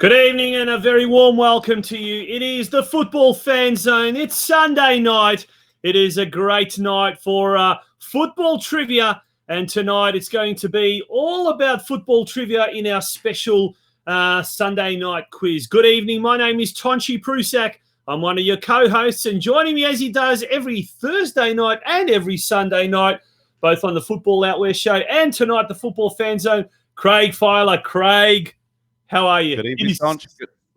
Good evening and a very warm welcome to you. It is the Football Fan Zone. It's Sunday night. It is a great night for football trivia. And tonight it's going to be all about football trivia in our special Sunday night quiz. Good evening. My name is Tonci Prusak. I'm one of your co-hosts, and joining me as he does every Thursday night and every Sunday night, both on the Football Outwear Show and tonight the Football Fan Zone, Craig Filer. Craig, how are you? Good evening, Tonch.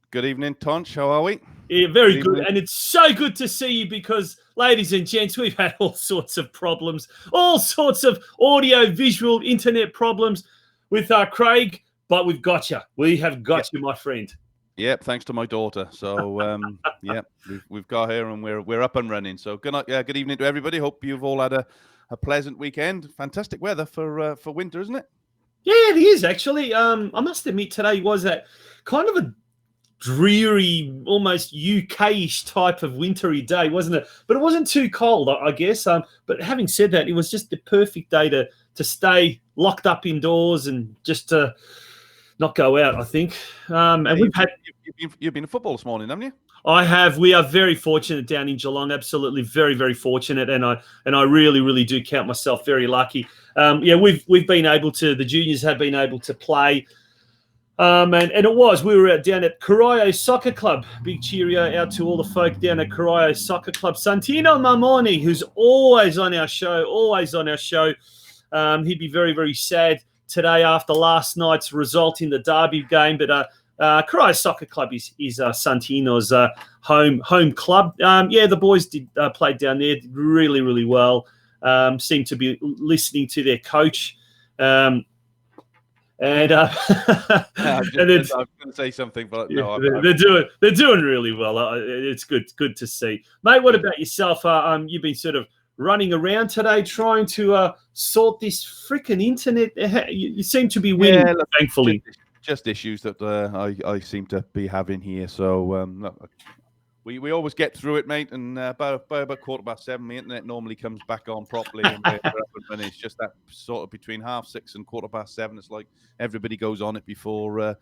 Good evening, Tonch. How are we? Yeah, very good. And it's so good to see you because, ladies and gents, we've had all sorts of problems, all sorts of audio, visual, internet problems with Craig, but we've got you. We have got you, my friend. Yep, thanks to my daughter. So, we've got her and we're up and running. So, good night. Good evening to everybody. Hope you've all had a pleasant weekend. Fantastic weather for winter, isn't it? Yeah, it is actually. I must admit, today was that kind of a dreary, almost UK-ish type of wintry day, wasn't it? But it wasn't too cold, I guess. But having said that, it was just the perfect day to stay locked up indoors and just to not go out, I think. And you've been to football this morning, haven't you? I have. We are very fortunate down in Geelong. Absolutely, very, very fortunate, and I really, really do count myself very lucky. We've been able to. The juniors have been able to play, and we were down at Corio Soccer Club. Big cheerio out to all the folk down at Corio Soccer Club. Santino Mamoni, who's always on our show. He'd be very, very sad today after last night's result in the derby game, but. Corio Soccer Club is Santino's home club. The boys did play down there really, really well. Seemed to be listening to their coach. I was going to say something, but no, they're doing really well. It's good to see, mate. What about yourself? You've been sort of running around today trying to sort this freaking internet. You seem to be winning, thankfully. Just issues that I seem to be having here. So we always get through it, mate. And about 7:15, the internet normally comes back on properly. And it's just that sort of between 6:30 and 7:15. It's like everybody goes on it before the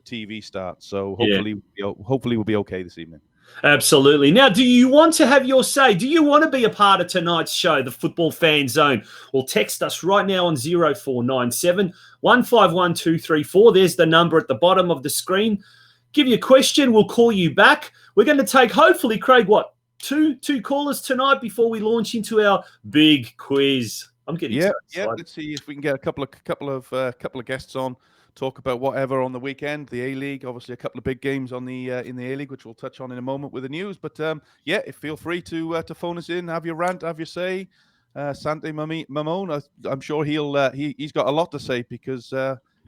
TV starts. So hopefully we'll be okay this evening. Absolutely. Now, do you want to have your say? Do you want to be a part of tonight's show, the Football Fan Zone? Well, text us right now on 0497 151 234. There's the number at the bottom of the screen. Give you a question. We'll call you back. We're going to take, hopefully, Craig, two callers tonight before we launch into our big quiz. I'm getting so excited. Let's see if we can get a couple of guests on. Talk about whatever on the weekend, the A-League, obviously a couple of big games on the in the A-League, which we'll touch on in a moment with the news. But feel free to phone us in, have your rant, have your say. Santi Mamone, I'm sure he's got a lot to say because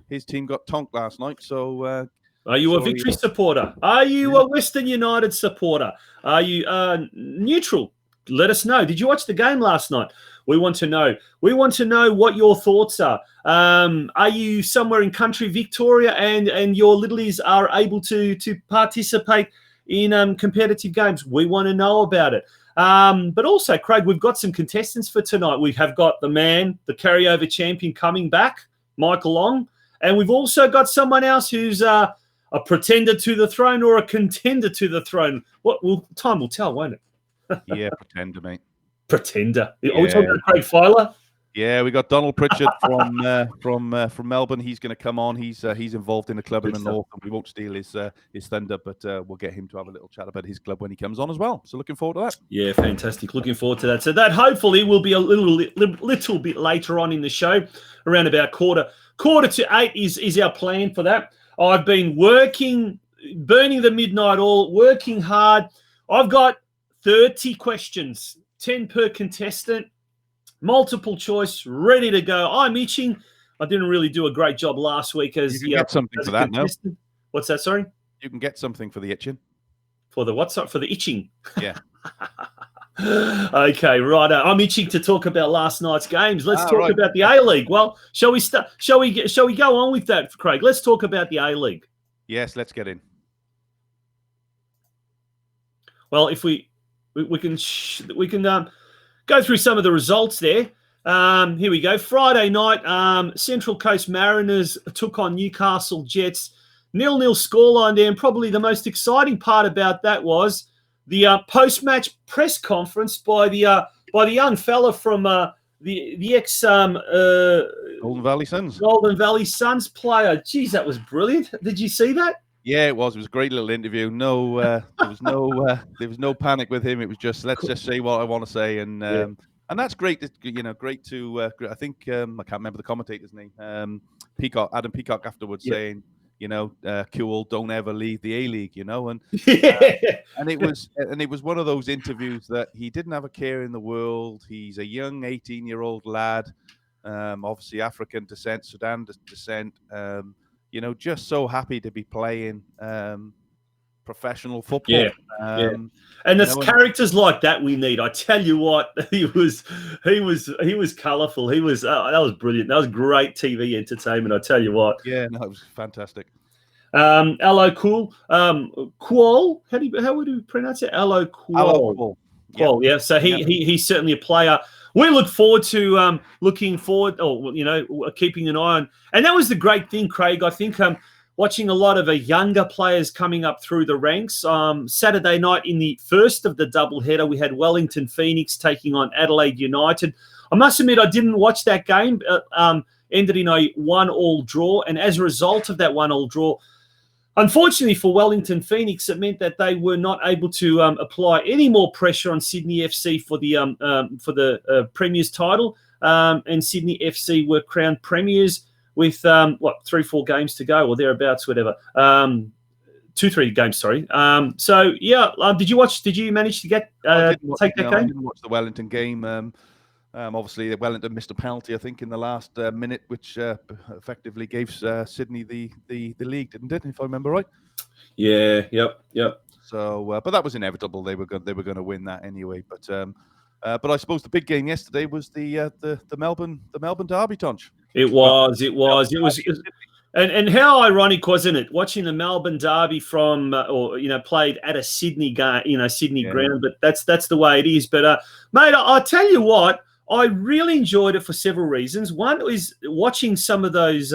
his team got tonked last night. So, are you a Victory supporter? Are you a Western United supporter? Are you neutral? Let us know. Did you watch the game last night? We want to know. We want to know what your thoughts are. Are you somewhere in country Victoria and your littlies are able to participate in competitive games? We want to know about it. But also, Craig, we've got some contestants for tonight. We have got the carryover champion coming back, Michael Ong. And we've also got someone else who's a pretender to the throne or a contender to the throne. Time will tell, won't it? Yeah, pretender, mate. Pretender. Are we talking about Craig Filer? Yeah, we got Donald Pritchard from Melbourne. He's going to come on. He's involved in the club in the north, and we won't steal his thunder, but we'll get him to have a little chat about his club when he comes on as well. So looking forward to that. Yeah, fantastic. Looking forward to that. So that hopefully will be a little bit later on in the show, around about quarter to 8 is our plan for that. I've been working, burning the midnight oil, working hard. I've got 30 questions, 10 per contestant, multiple choice, ready to go. I'm itching. I didn't really do a great job last week as you can get something for that now. What's that, sorry? You can get something for the itching. For the what's up? For the itching? Yeah. Okay, right. I'm itching to talk about last night's games. Let's talk about the A-League. Well, shall we start? Shall we go on with that, Craig? Let's talk about the A-League. Yes, let's get in. Well, if we can go through some of the results there. Here we go. Friday night, Central Coast Mariners took on Newcastle Jets. 0-0 scoreline there, and probably the most exciting part about that was the post-match press conference by the young fella from the ex Golden Valley Suns. Golden Valley Suns player. Geez, that was brilliant. Did you see that? Yeah, it was. It was a great little interview. No, there was no panic with him. It was just let's just say what I want to say, and that's great. Great to. I think I can't remember the commentator's name. Adam Peacock afterwards saying, cool, don't ever leave the A-League, and and it was one of those interviews that he didn't have a care in the world. He's a young 18-year-old lad, obviously African descent, Sudan descent. Just so happy to be playing professional football. And it's characters like that we need. I tell you what, he was colourful. He was that was brilliant. That was great TV entertainment. I tell you what. Yeah, no, it was fantastic. Alo Cool, Qual. How would you pronounce it? Alo Qual. Alo Qual. Qual. Yeah. So he's certainly a player. We look forward to keeping an eye on. And that was the great thing, Craig. I think watching a lot of younger players coming up through the ranks. Saturday night in the first of the doubleheader, we had Wellington Phoenix taking on Adelaide United. I must admit, I didn't watch that game. Ended in a 1-1 draw. And as a result of that 1-1 draw, unfortunately for Wellington Phoenix, it meant that they were not able to apply any more pressure on Sydney FC for the Premier's title. And Sydney FC were crowned Premiers with 3-4 games to go or thereabouts, whatever. 2-3 games, sorry. Did you manage to take that game? I didn't watch the Wellington game. Obviously, Wellington missed a penalty, I think, in the last minute, which effectively gave Sydney the league, didn't it? If I remember right. Yeah. Yep. So, but that was inevitable. They were going to win that anyway. But I suppose the big game yesterday was the Melbourne Derby, Tonci. It was. And how ironic, wasn't it, watching the Melbourne Derby from played at a Sydney ground, but that's the way it is. But mate, I'll tell you what, I really enjoyed it for several reasons. One is watching some of those,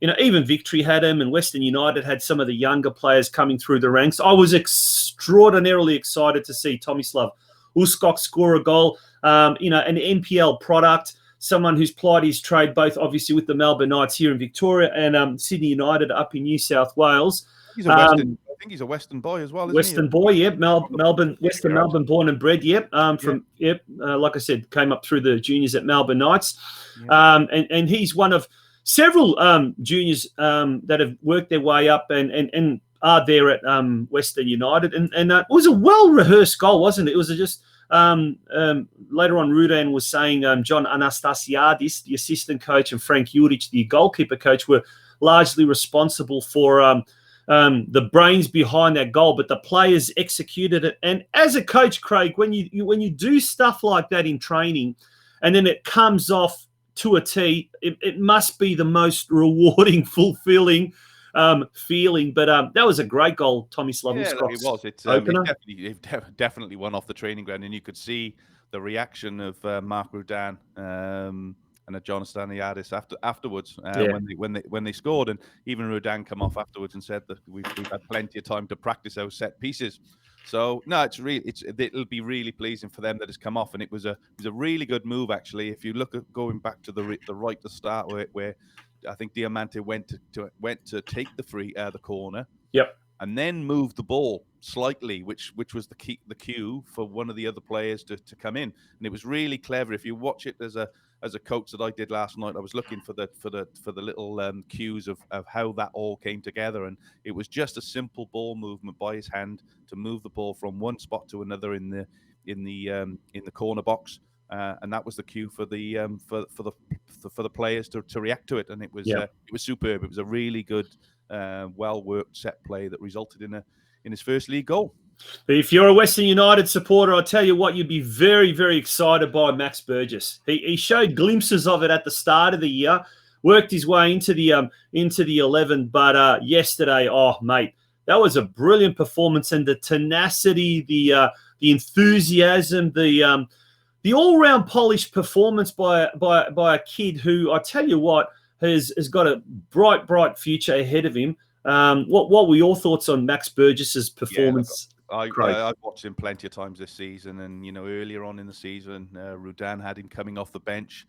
even Victory had them and Western United had some of the younger players coming through the ranks. I was extraordinarily excited to see Tomislav Uskok score a goal, an NPL product, someone who's plied his trade both obviously with the Melbourne Knights here in Victoria and Sydney United up in New South Wales. I think he's a Western boy as well, isn't Western he? boy, yep. Melbourne, born and bred, yep. Like I said, came up through the juniors at Melbourne Knights. Yeah. And he's one of several juniors that have worked their way up and are there at Western United. And it was a well-rehearsed goal, wasn't it? It was just later on, Rudan was saying John Anastasiadis, the assistant coach, and Frank Juric, the goalkeeper coach, were largely responsible for the brains behind that goal, but the players executed it. And as a coach, Craig, when you do stuff like that in training and then it comes off to a T, it must be the most rewarding, fulfilling feeling. But that was a great goal, Tomislav Uskok. It was. It definitely won off the training ground, and you could see the reaction of Mark Rudan and John Staniadis afterwards when they scored, and even Rudan come off afterwards and said that we've had plenty of time to practice our set pieces. So no, it'll be really pleasing for them that it's come off, and it was a really good move actually. If you look at going back to the right to start where I think Diamante went to take the corner. Yep. And then moved the ball slightly, which was the cue for one of the other players to come in, and it was really clever. If you watch it as a coach that I did last night, I was looking for the little cues of how that all came together, and it was just a simple ball movement by his hand to move the ball from one spot to another in the corner box, and that was the cue for the players to react to it, and it was superb. It was a really good, well-worked set play that resulted in his first league goal. If you're a Western United supporter, I'll tell you what, you'd be very, very excited by Max Burgess. He showed glimpses of it at the start of the year, worked his way into the 11, but yesterday, oh mate, that was a brilliant performance, and the tenacity, the enthusiasm, the all-round polished performance by a kid who, I tell you what, has got a bright future ahead of him. What were your thoughts on Max Burgess's performance? I've watched him plenty of times this season, and earlier on in the season, Rudan had him coming off the bench,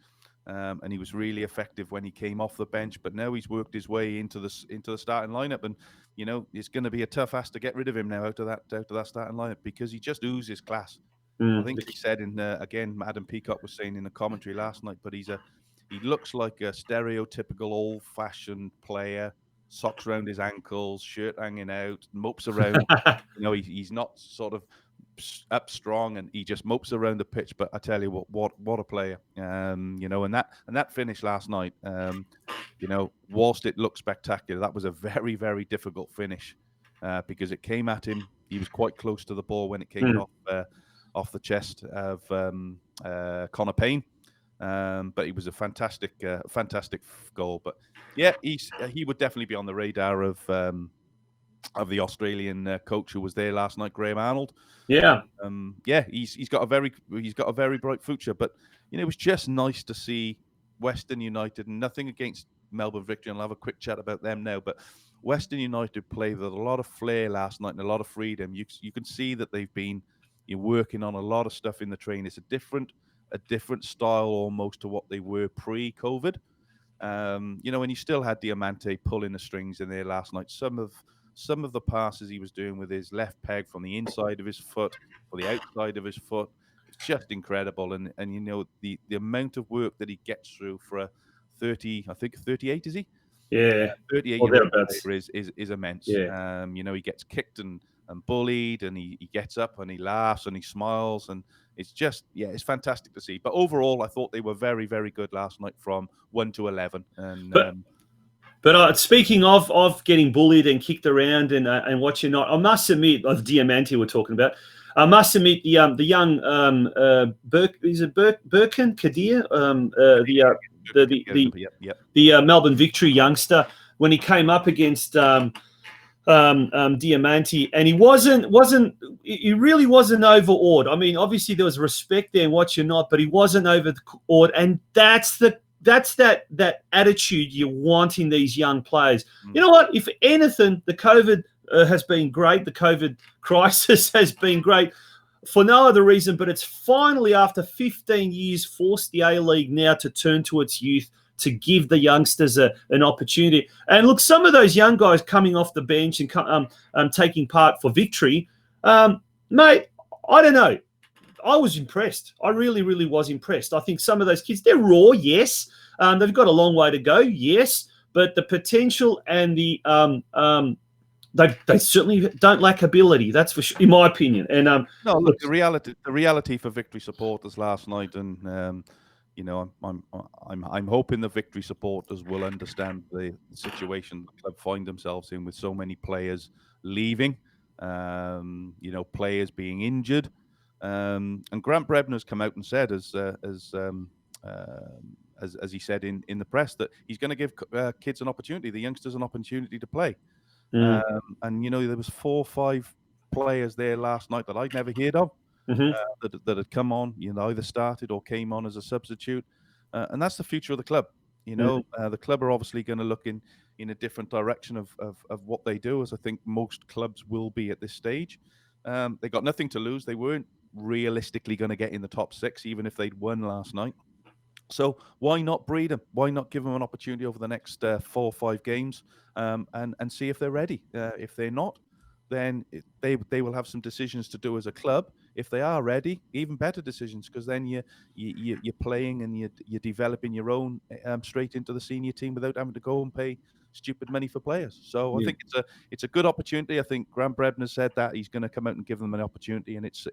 and he was really effective when he came off the bench. But now he's worked his way into the starting lineup, and it's going to be a tough ask to get rid of him now out of that starting lineup, because he just oozes class. I think he said again, Adam Peacock was saying in the commentary last night, but he looks like a stereotypical old-fashioned player. Socks around his ankles, shirt hanging out, mopes around. He's not sort of up strong, and he just mopes around the pitch. But I tell you what a player. And that finish last night, whilst it looked spectacular, that was a very, very difficult finish because it came at him. He was quite close to the ball when it came off the chest of Connor Payne. But it was a fantastic goal. But yeah, he would definitely be on the radar of the Australian coach who was there last night, Graham Arnold. Yeah, he's got a very bright future. But it was just nice to see Western United. And nothing against Melbourne Victory, and I'll have a quick chat about them now. But Western United played with a lot of flair last night and a lot of freedom. You can see that they've been working on a lot of stuff in the train. It's a different style almost to what they were pre-COVID. And you still had Diamante pulling the strings in there last night. Some of the passes he was doing with his left peg from the inside of his foot or the outside of his foot, it's just incredible. And the amount of work that he gets through for a 38, is he? Yeah, 38-year-old player is immense. Yeah. He gets kicked and bullied, and he gets up and he laughs and he smiles, and it's just it's fantastic to see. But overall, I thought they were very, very good last night from 1 to 11. And but speaking of getting bullied and kicked around and what you're not, I must admit, of Diamante we're talking about, I must admit the young Birkin Kadir, the Melbourne Victory youngster, when he came up against Diamante, and he really wasn't overawed. I mean, obviously there was respect there and what you're not, but he wasn't overawed, and that's that attitude you want in these young players. You know what? If anything, the COVID has been great. The COVID crisis has been great for no other reason, but it's finally, after 15 years, forced the A-League now to turn to its youth, to give the youngsters an opportunity. And look, some of those young guys coming off the bench and taking part for Victory, mate, I don't know. I was impressed. I really, really was impressed. I think some of those kids, they're raw, yes. They've got a long way to go, yes. But the potential and the they certainly don't lack ability. That's for sure, in my opinion. And no, look, the reality for Victory supporters last night, and I'm hoping the Victory supporters will understand the situation the club find themselves in, with so many players leaving, players being injured. And Grant Brebner's come out and said, as he said in the press, that he's going to give kids an opportunity, the youngsters an opportunity to play. And there was 4 or 5 players there last night that I'd never heard of, that had come on, either started or came on as a substitute, and that's the future of the club. The club are obviously going to look in a different direction of what they do, as I think most clubs will be at this stage. They got nothing to lose. They weren't realistically going to get in the top 6, even if they'd won last night. So why not breed them? Why not give them an opportunity over the next 4 or 5 games, and see if they're ready? If they're not, then they will have some decisions to do as a club. If they are ready, even better decisions, because then you're playing and you're developing your own straight into the senior team without having to go and pay stupid money for players. So I think it's a good opportunity. I think Grant Brebner said that he's going to come out and give them an opportunity, and it's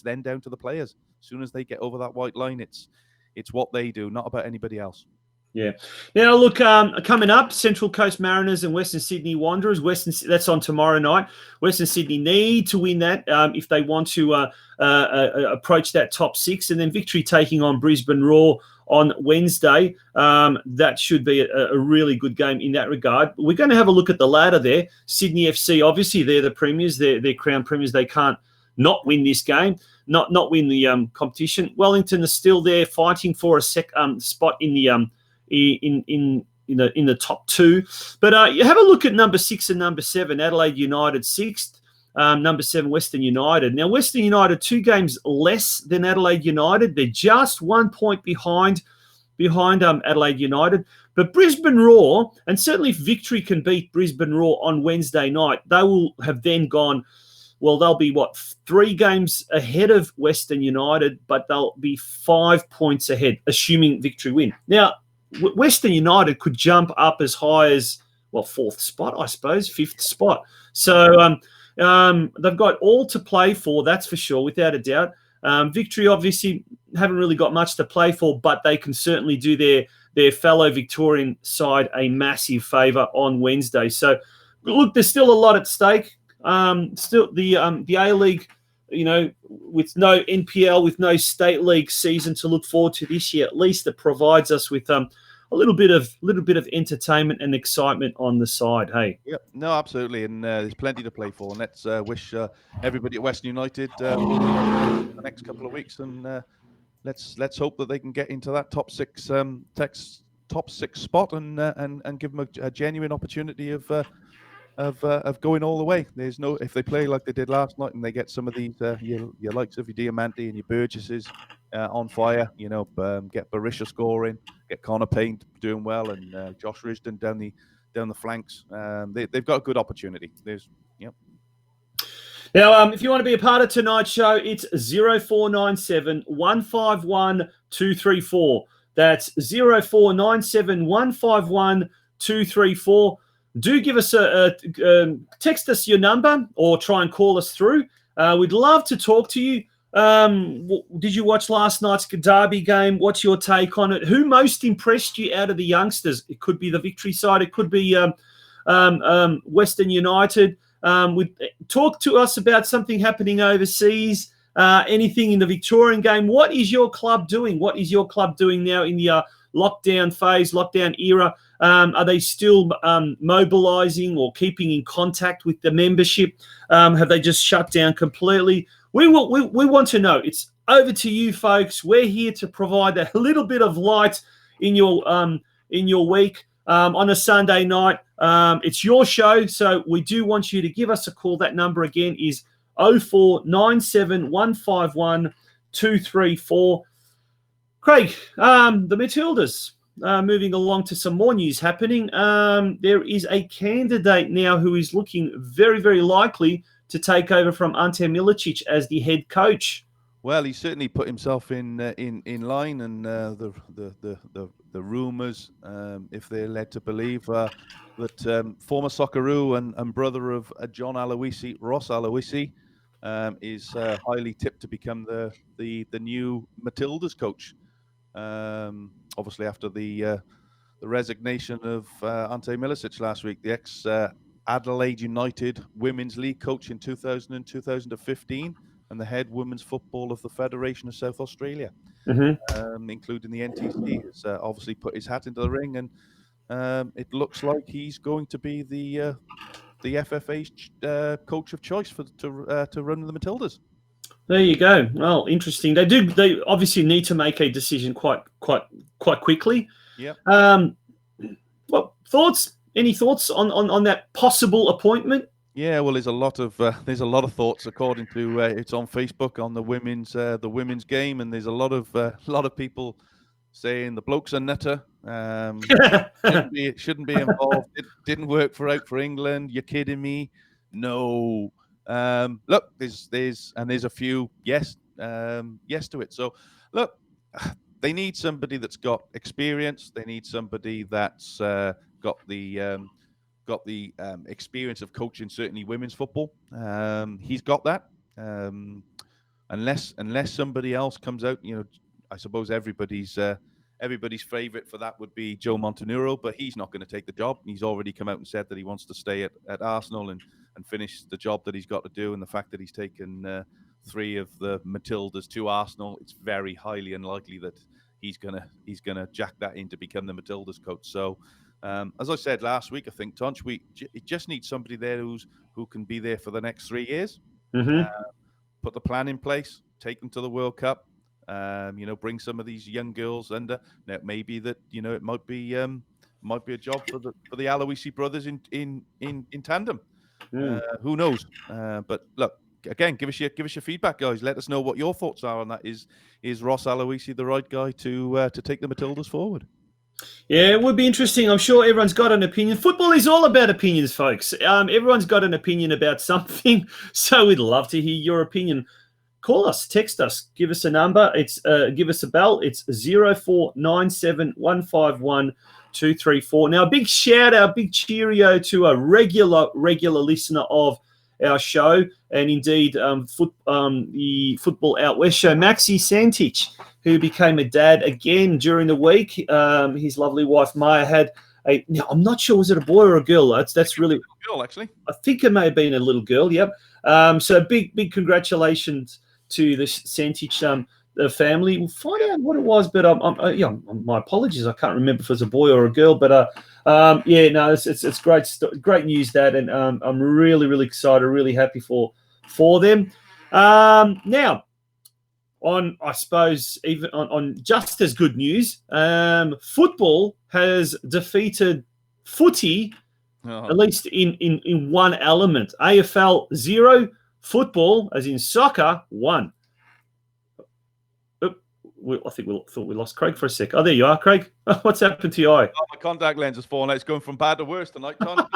then down to the players. As soon as they get over that white line, it's what they do, not about anybody else. Yeah. Now, look, coming up, Central Coast Mariners and Western Sydney Wanderers. That's on tomorrow night. Western Sydney need to win that if they want to approach that top 6. And then Victory taking on Brisbane Roar on Wednesday. That should be a really good game in that regard. We're going to have a look at the ladder there. Sydney FC, obviously, they're the premiers. They're crown premiers. They can't not win this game, not win the competition. Wellington is still there fighting for a spot in the in the top two. But you have a look at number 6 and number 7, Adelaide United 6th. Number 7, Western United. Now, Western United 2 games less than Adelaide United. They're just 1 point behind Adelaide United. But Brisbane Roar, and certainly if Victory can beat Brisbane Roar on Wednesday night, they will have then gone, well, they'll be, 3 games ahead of Western United, but they'll be 5 points ahead, assuming Victory win. Now, Western United could jump up as high as, 4th spot, I suppose, 5th spot. So they've got all to play for, that's for sure, without a doubt. Victory obviously haven't really got much to play for, but they can certainly do their fellow Victorian side a massive favour on Wednesday. So, look, there's still a lot at stake. Still, the A-League, with no NPL, with no State League season to look forward to this year, at least it provides us with a little bit of entertainment and excitement on the side. Hey. Yep. No, absolutely, and there's plenty to play for. And let's wish everybody at Western United all the next couple of weeks, and let's hope that they can get into that top six spot and give them a genuine opportunity of going all the way. There's no, if they play like they did last night and they get some of these your likes of your Diamante and your Burgesses on fire, get Barisha scoring, get Connor Payne doing well, and Josh Risdon down the flanks. They've got a good opportunity. Now, if you want to be a part of tonight's show, it's 0497 151 234. That's 0497 151 234. Do give us text us your number or try and call us through. We'd love to talk to you. Did you watch last night's Derby game? What's your take on it? Who most impressed you out of the youngsters? It could be the Victory side. It could be Western United. Talk to us about something happening overseas, anything in the Victorian game. What is your club doing? What is your club doing now in the lockdown phase, lockdown era? Are they still mobilising or keeping in contact with the membership? Have they just shut down completely? We want to know. It's over to you, folks. We're here to provide a little bit of light in your week on a Sunday night. It's your show, so we do want you to give us a call. That number again is 0497 151 234. Craig, the Matildas, moving along to some more news happening. There is a candidate now who is looking very, very likely to take over from Ante Milicic as the head coach. Well, he certainly put himself in line, and the rumours, if they're led to believe, that former Socceroo and brother of John Aloisi, Ross Aloisi, is highly tipped to become the new Matildas coach. Obviously, after the resignation of Ante Milicic last week, the ex Adelaide United Women's League coach in 2000 and 2015, and the head women's football of the Federation of South Australia, including the NTC, has obviously put his hat into the ring, and it looks like he's going to be the FFA's coach of choice to run the Matildas. There you go. Well, interesting. They obviously need to make a decision quite quickly. Yeah. Well, thoughts? Any thoughts on that possible appointment? Yeah, well, there's a lot of thoughts according to it's on Facebook on the women's game, and there's a lot of people saying the bloke's a nutter. Shouldn't be involved. It didn't work out for England. You're kidding me? No. Look, there's a few yes to it. So look, they need somebody that's got experience. They need somebody that's got the experience of coaching certainly women's football. He's got that. Unless somebody else comes out, I suppose everybody's favorite for that would be Joe Montenegro, but he's not going to take the job. He's already come out and said that he wants to stay at Arsenal and finish the job that he's got to do. And the fact that he's taken 3 of the Matildas to Arsenal, it's very highly unlikely that he's gonna jack that in to become the Matildas coach. So as I said last week, I think, Tonci, we just need somebody there who can be there for the next 3 years. Put the plan in place, take them to the World Cup. Bring some of these young girls under. Now maybe that it might be might be a job for the Aloisi brothers in tandem. Who knows? But look, again, give us your feedback, guys. Let us know what your thoughts are on that. Is Ross Aloisi the right guy to take the Matildas forward? Yeah, it would be interesting. I'm sure everyone's got an opinion. Football is all about opinions, folks. Everyone's got an opinion about something, so we'd love to hear your opinion. Call us, text us, give us a number. It's give us a bell. It's 0497 151 234. Now, a big shout out, big cheerio to a regular listener of our show, and indeed the Football Out West show, Maxi Santich, who became a dad again during the week. His lovely wife Maya had now I'm not sure, was it a boy or a girl? That's really a girl, actually. I think it may have been a little girl. Yep. So big congratulations to the Santich the family. We'll find out what it was, but my apologies. I can't remember if it was a boy or a girl, but it's great news, that, and I'm really excited, really happy for them. Now, I suppose even on just as good news, football has defeated footy, at least in one element. AFL 0, football, as in soccer, 1. I think we thought we lost Craig for a sec. Oh, there you are, Craig. What's happened to your eye? Oh, my contact lens has fallen out. It's going from bad to worse tonight, Tonci.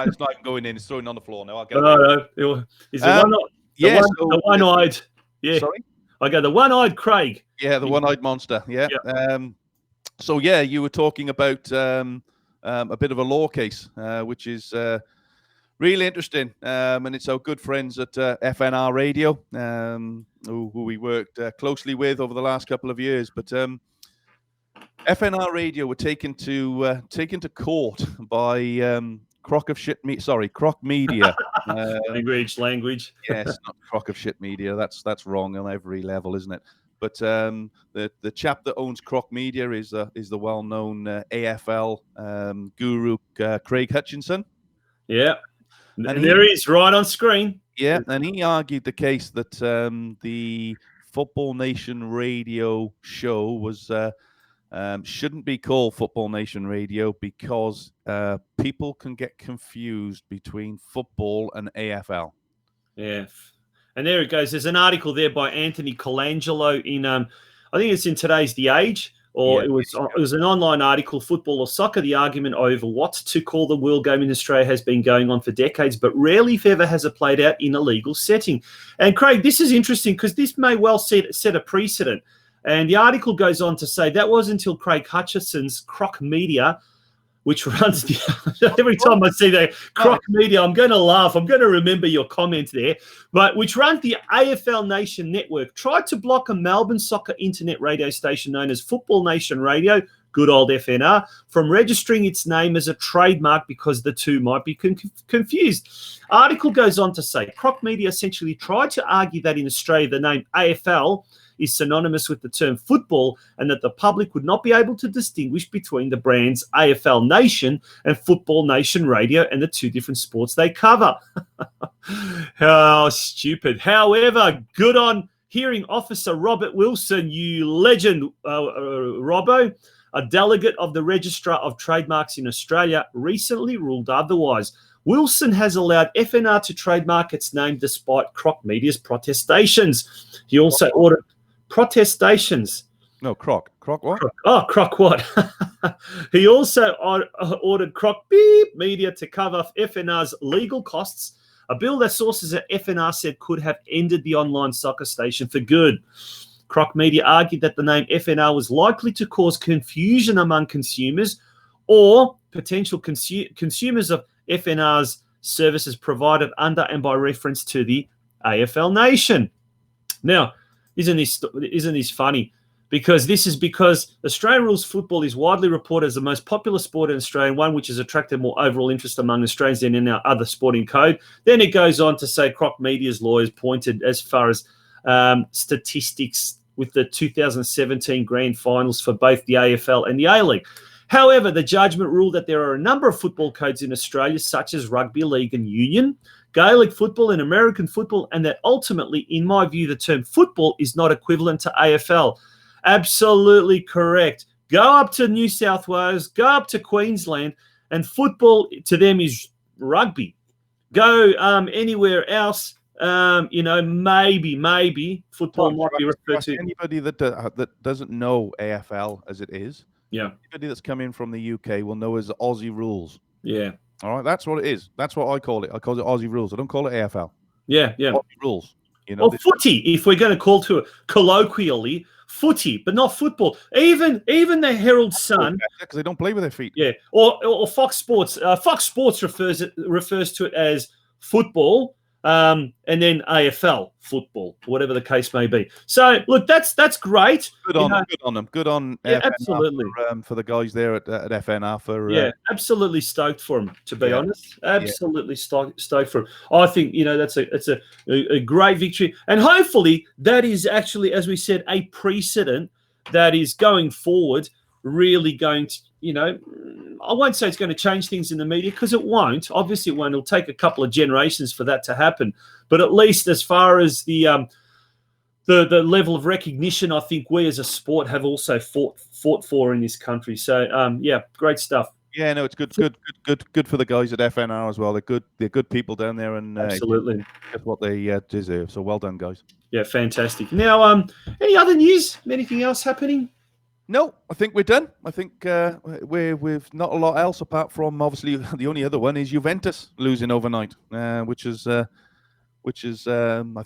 It's not even going in. It's throwing on the floor now. I'll get it. Is the one-eyed? Yeah. Sorry? I go the one-eyed Craig. Yeah, the one-eyed monster. Yeah. Yep. You were talking about a bit of a law case, which is really interesting, and it's our good friends at FNR Radio, who we worked closely with over the last couple of years. But FNR Radio were taken to court by Croc Media. Language. Yes, not Croc of Shit Media. That's wrong on every level, isn't it? But the chap that owns Croc Media is the well-known AFL guru Craig Hutchinson. Yeah. And there he is, right on screen. Yeah, and he argued the case that the Football Nation Radio show was shouldn't be called Football Nation Radio because people can get confused between football and AFL. Yeah, and there it goes. There's an article there by Anthony Colangelo in I think it's in today's The Age. It was an online article, Football or Soccer. The argument over what to call the World Game in Australia has been going on for decades, but rarely, if ever, has it played out in a legal setting. And Craig, this is interesting because this may well set a precedent. And the article goes on to say that was until Craig Hutchinson's Croc Media, which runs every time I see that Croc Media, I'm going to laugh. I'm going to remember your comment there. But which runs the AFL Nation network, tried to block a Melbourne soccer internet radio station known as Football Nation Radio, good old FNR, from registering its name as a trademark because the two might be confused. Article goes on to say Croc Media essentially tried to argue that in Australia the name AFL is synonymous with the term football and that the public would not be able to distinguish between the brands AFL Nation and Football Nation Radio and the two different sports they cover. How stupid. However, good on Hearing Officer Robert Wilson, you legend, Robbo, a delegate of the Registrar of Trademarks in Australia, recently ruled otherwise. Wilson has allowed FNR to trademark its name despite Croc Media's protestations. He also ordered protestations. No, Croc. Croc what? Croc what? He also ordered Croc Media to cover FNR's legal costs, a bill that sources at FNR said could have ended the online soccer station for good. Croc Media argued that the name FNR was likely to cause confusion among consumers or potential consumers of FNR's services provided under and by reference to the AFL Nation. Now, isn't this funny? Because Australian rules football is widely reported as the most popular sport in Australia, one which has attracted more overall interest among Australians than in our other sporting code. Then it goes on to say Croc Media's lawyers pointed as far as statistics with the 2017 grand finals for both the AFL and the A-League. However, the judgment ruled that there are a number of football codes in Australia, such as rugby league and union, Gaelic football and American football, and that ultimately, in my view, the term football is not equivalent to AFL. Absolutely correct. Go up to New South Wales, go up to Queensland, and football to them is rugby. Go anywhere else, maybe football might be referred to. Anybody that doesn't know AFL as it is, yeah, anybody that's come in from the UK will know as Aussie rules. Yeah. All right, that's what it is. That's what I call it. I call it Aussie rules. I don't call it AFL. Yeah. Aussie rules. Or footy, if we're going to call to it colloquially, footy, but not football. Even the Herald Sun, because they don't play with their feet. Yeah, or Fox Sports. Fox Sports refers to it as football, and then AFL football, whatever the case may be. So look, that's great. Good on them. Good on FNR absolutely for the guys there at FNR absolutely stoked for them. To be honest, absolutely stoked for them. I think that's a great victory, and hopefully that is actually, as we said, a precedent that is going forward. Really going to, I won't say it's going to change things in the media, because it won't. Obviously, it won't. It'll take a couple of generations for that to happen. But at least as far as the level of recognition, I think we as a sport have also fought for in this country. So great stuff. Yeah, no, it's good for the guys at FNR as well. They're good people down there, and absolutely that's what they deserve. So well done, guys. Yeah, fantastic. Now, any other news? Anything else happening? No, I think we're done. I think we've not a lot else apart from, obviously, the only other one is Juventus losing overnight, which is I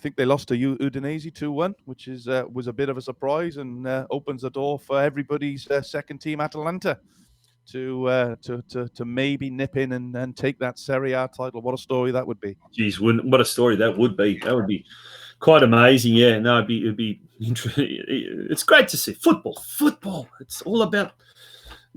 think they lost to Udinese 2-1, which was a bit of a surprise, and opens the door for everybody's second team Atalanta to maybe nip in and take that Serie A title. What a story that would be! Geez, what a story that would be! That would be quite amazing. Yeah, no, it'd be it's great to see football. It's all about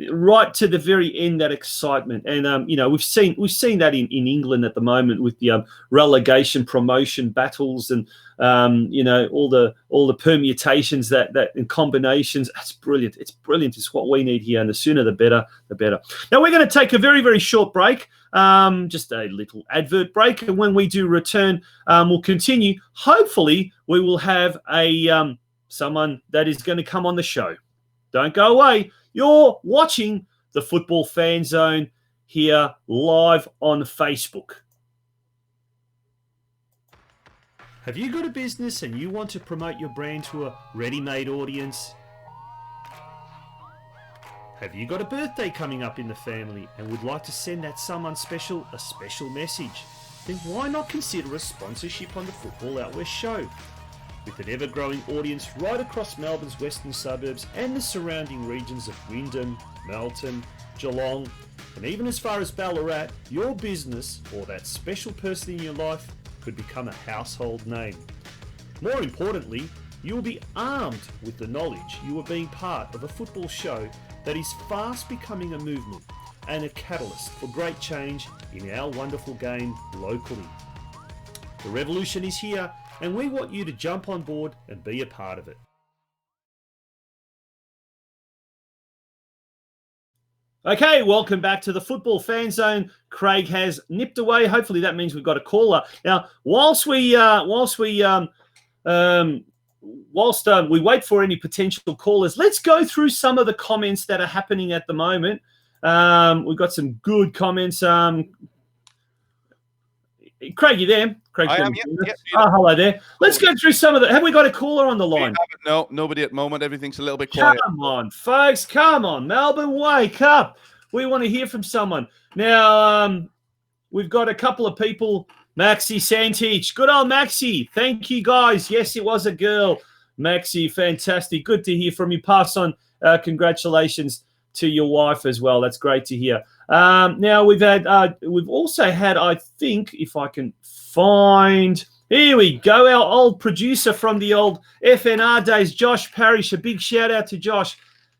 right to the very end, that excitement. And we've seen that in England at the moment with the relegation promotion battles, and all the permutations that and combinations. That's brilliant. It's brilliant. It's what we need here, and the sooner the better, the better. Now we're going to take a very, very short break. Just a little advert break, and when we do return, we'll continue. Hopefully we will have a someone that is going to come on the show. Don't go away. You're watching the Football Fan Zone here live on Facebook. Have you got a business and you want to promote your brand to a ready-made audience? Have you got a birthday coming up in the family and would like to send that someone special a special message? Then why not consider a sponsorship on the Football Out West show? With an ever-growing audience right across Melbourne's western suburbs and the surrounding regions of Wyndham, Melton, Geelong, and even as far as Ballarat, your business or that special person in your life could become a household name. More importantly, you will be armed with the knowledge you are being part of a football show that is fast becoming a movement and a catalyst for great change in our wonderful game locally. The revolution is here, and we want you to jump on board and be a part of it. Okay, welcome back to the Football Fan Zone. Craig has nipped away. Hopefully that means we've got a caller. Now, whilst we wait for any potential callers, let's go through some of the comments that are happening at the moment. We've got some good comments. Craig, you there? Craig, I am. Yep. Oh, hello there. Let's go through some of the. Have we got a caller on the line? No, nobody at the moment. Everything's a little bit quiet. Come on, folks. Come on, Melbourne, wake up. We want to hear from someone. Now, we've got a couple of people. Maxi Santich. Good old Maxi. Thank you, guys. Yes, it was a girl. Maxi, fantastic. Good to hear from you. Pass on congratulations to your wife as well. That's great to hear. Now we've also had, I think, if I can find, here we go, our old producer from the old FNR days, Josh Parrish. A big shout out to Josh.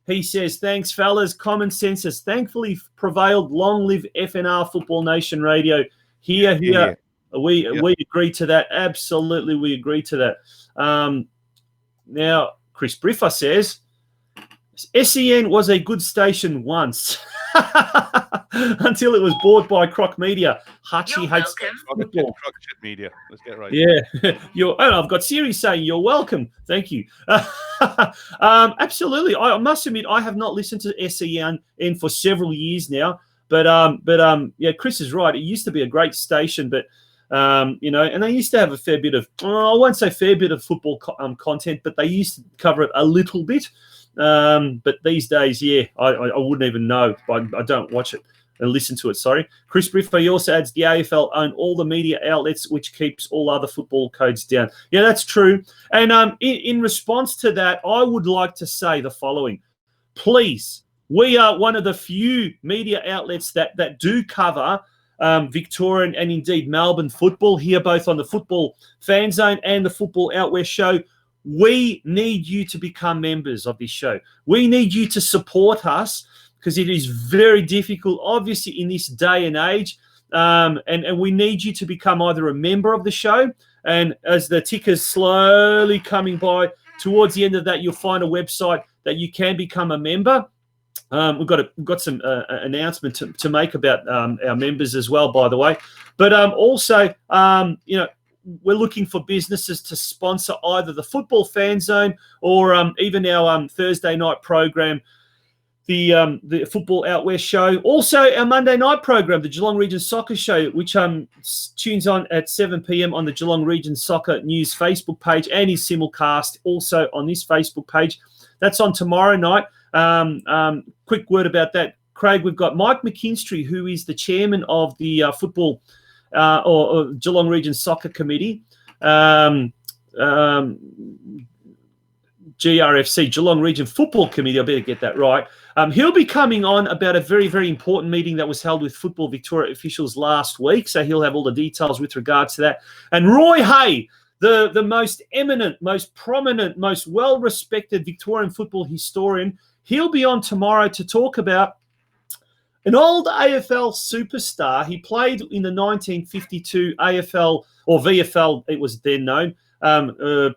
He says, thanks, fellas. Common sense has thankfully prevailed. Long live FNR Football Nation Radio. Here. Yeah. We agree to that. Absolutely, we agree to that. Now, Chris Briffa says, SEN was a good station once. until it was bought by Croc Media. Hutchie hates football. Croc Media. Let's get right. Yeah. I've got Siri saying you're welcome. Thank you. Absolutely. I must admit, I have not listened to SEN for several years now. But yeah, Chris is right. It used to be a great station, but and they used to have a fair bit of, I won't say fair bit of football content, but they used to cover it a little bit. But these days, yeah, I wouldn't even know. I don't watch it and listen to it. Sorry. Chris Briffo also adds the AFL own all the media outlets, which keeps all other football codes down. Yeah, that's true. And in response to that, I would like to say the following. Please, we are one of the few media outlets that do cover Victorian and indeed Melbourne football here, both on the Football Fan Zone and the Football Out West show. We need you to become members of this show. We need you to support us because it is very difficult, obviously, in this day and age. And we need you to become either a member of the show, and as the ticker's slowly coming by, towards the end of that, you'll find a website that you can become a member. We've got some announcement to make about our members as well, by the way. But also, we're looking for businesses to sponsor either the Football Fan Zone or even our Thursday night program, the Football Out West show. Also, our Monday night program, the Geelong Region Soccer Show, which tunes on at 7 p.m. on the Geelong Region Soccer News Facebook page and is simulcast also on this Facebook page. That's on tomorrow night. Quick word about that, Craig. We've got Mike McKinstry, who is the chairman of the football or Geelong Region Soccer Committee, GRFC, Geelong Region Football Committee. I better get that right. He'll be coming on about a very, very important meeting that was held with Football Victoria officials last week. So he'll have all the details with regards to that. And Roy Hay, the most eminent, most prominent, most well-respected Victorian football historian, he'll be on tomorrow to talk about an old AFL superstar. He played in the 1952 AFL or VFL, it was then known,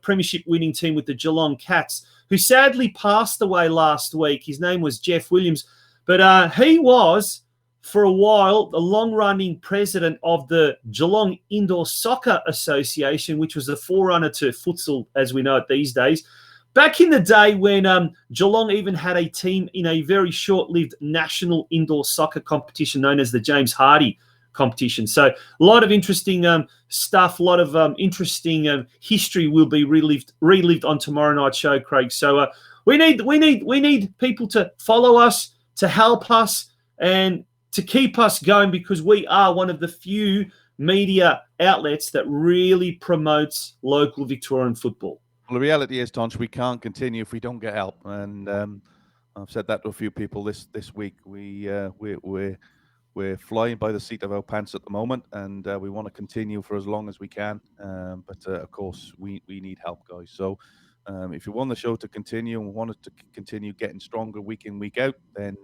premiership winning team with the Geelong Cats, who sadly passed away last week. His name was Jeff Williams, but he was, for a while, the long-running president of the Geelong Indoor Soccer Association, which was the forerunner to futsal as we know it these days. Back in the day when Geelong even had a team in a very short-lived national indoor soccer competition known as the James Hardy competition. So a lot of interesting stuff, a lot of interesting history will be relived on tomorrow night's show, Craig. So we need people to follow us, to help us, and to keep us going, because we are one of the few media outlets that really promotes local Victorian football. Well, the reality is, Tonci, we can't continue if we don't get help, and I've said that to a few people this week. We're flying by the seat of our pants at the moment, and we want to continue for as long as we can. But of course, we need help, guys. So if you want the show to continue and want it to continue getting stronger week in, week out, then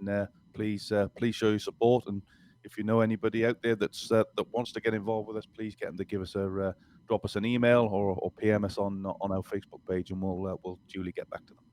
please show your support. And if you know anybody out there that wants to get involved with us, please get them to give us drop us an email or PM us on our Facebook page, and we'll duly get back to them.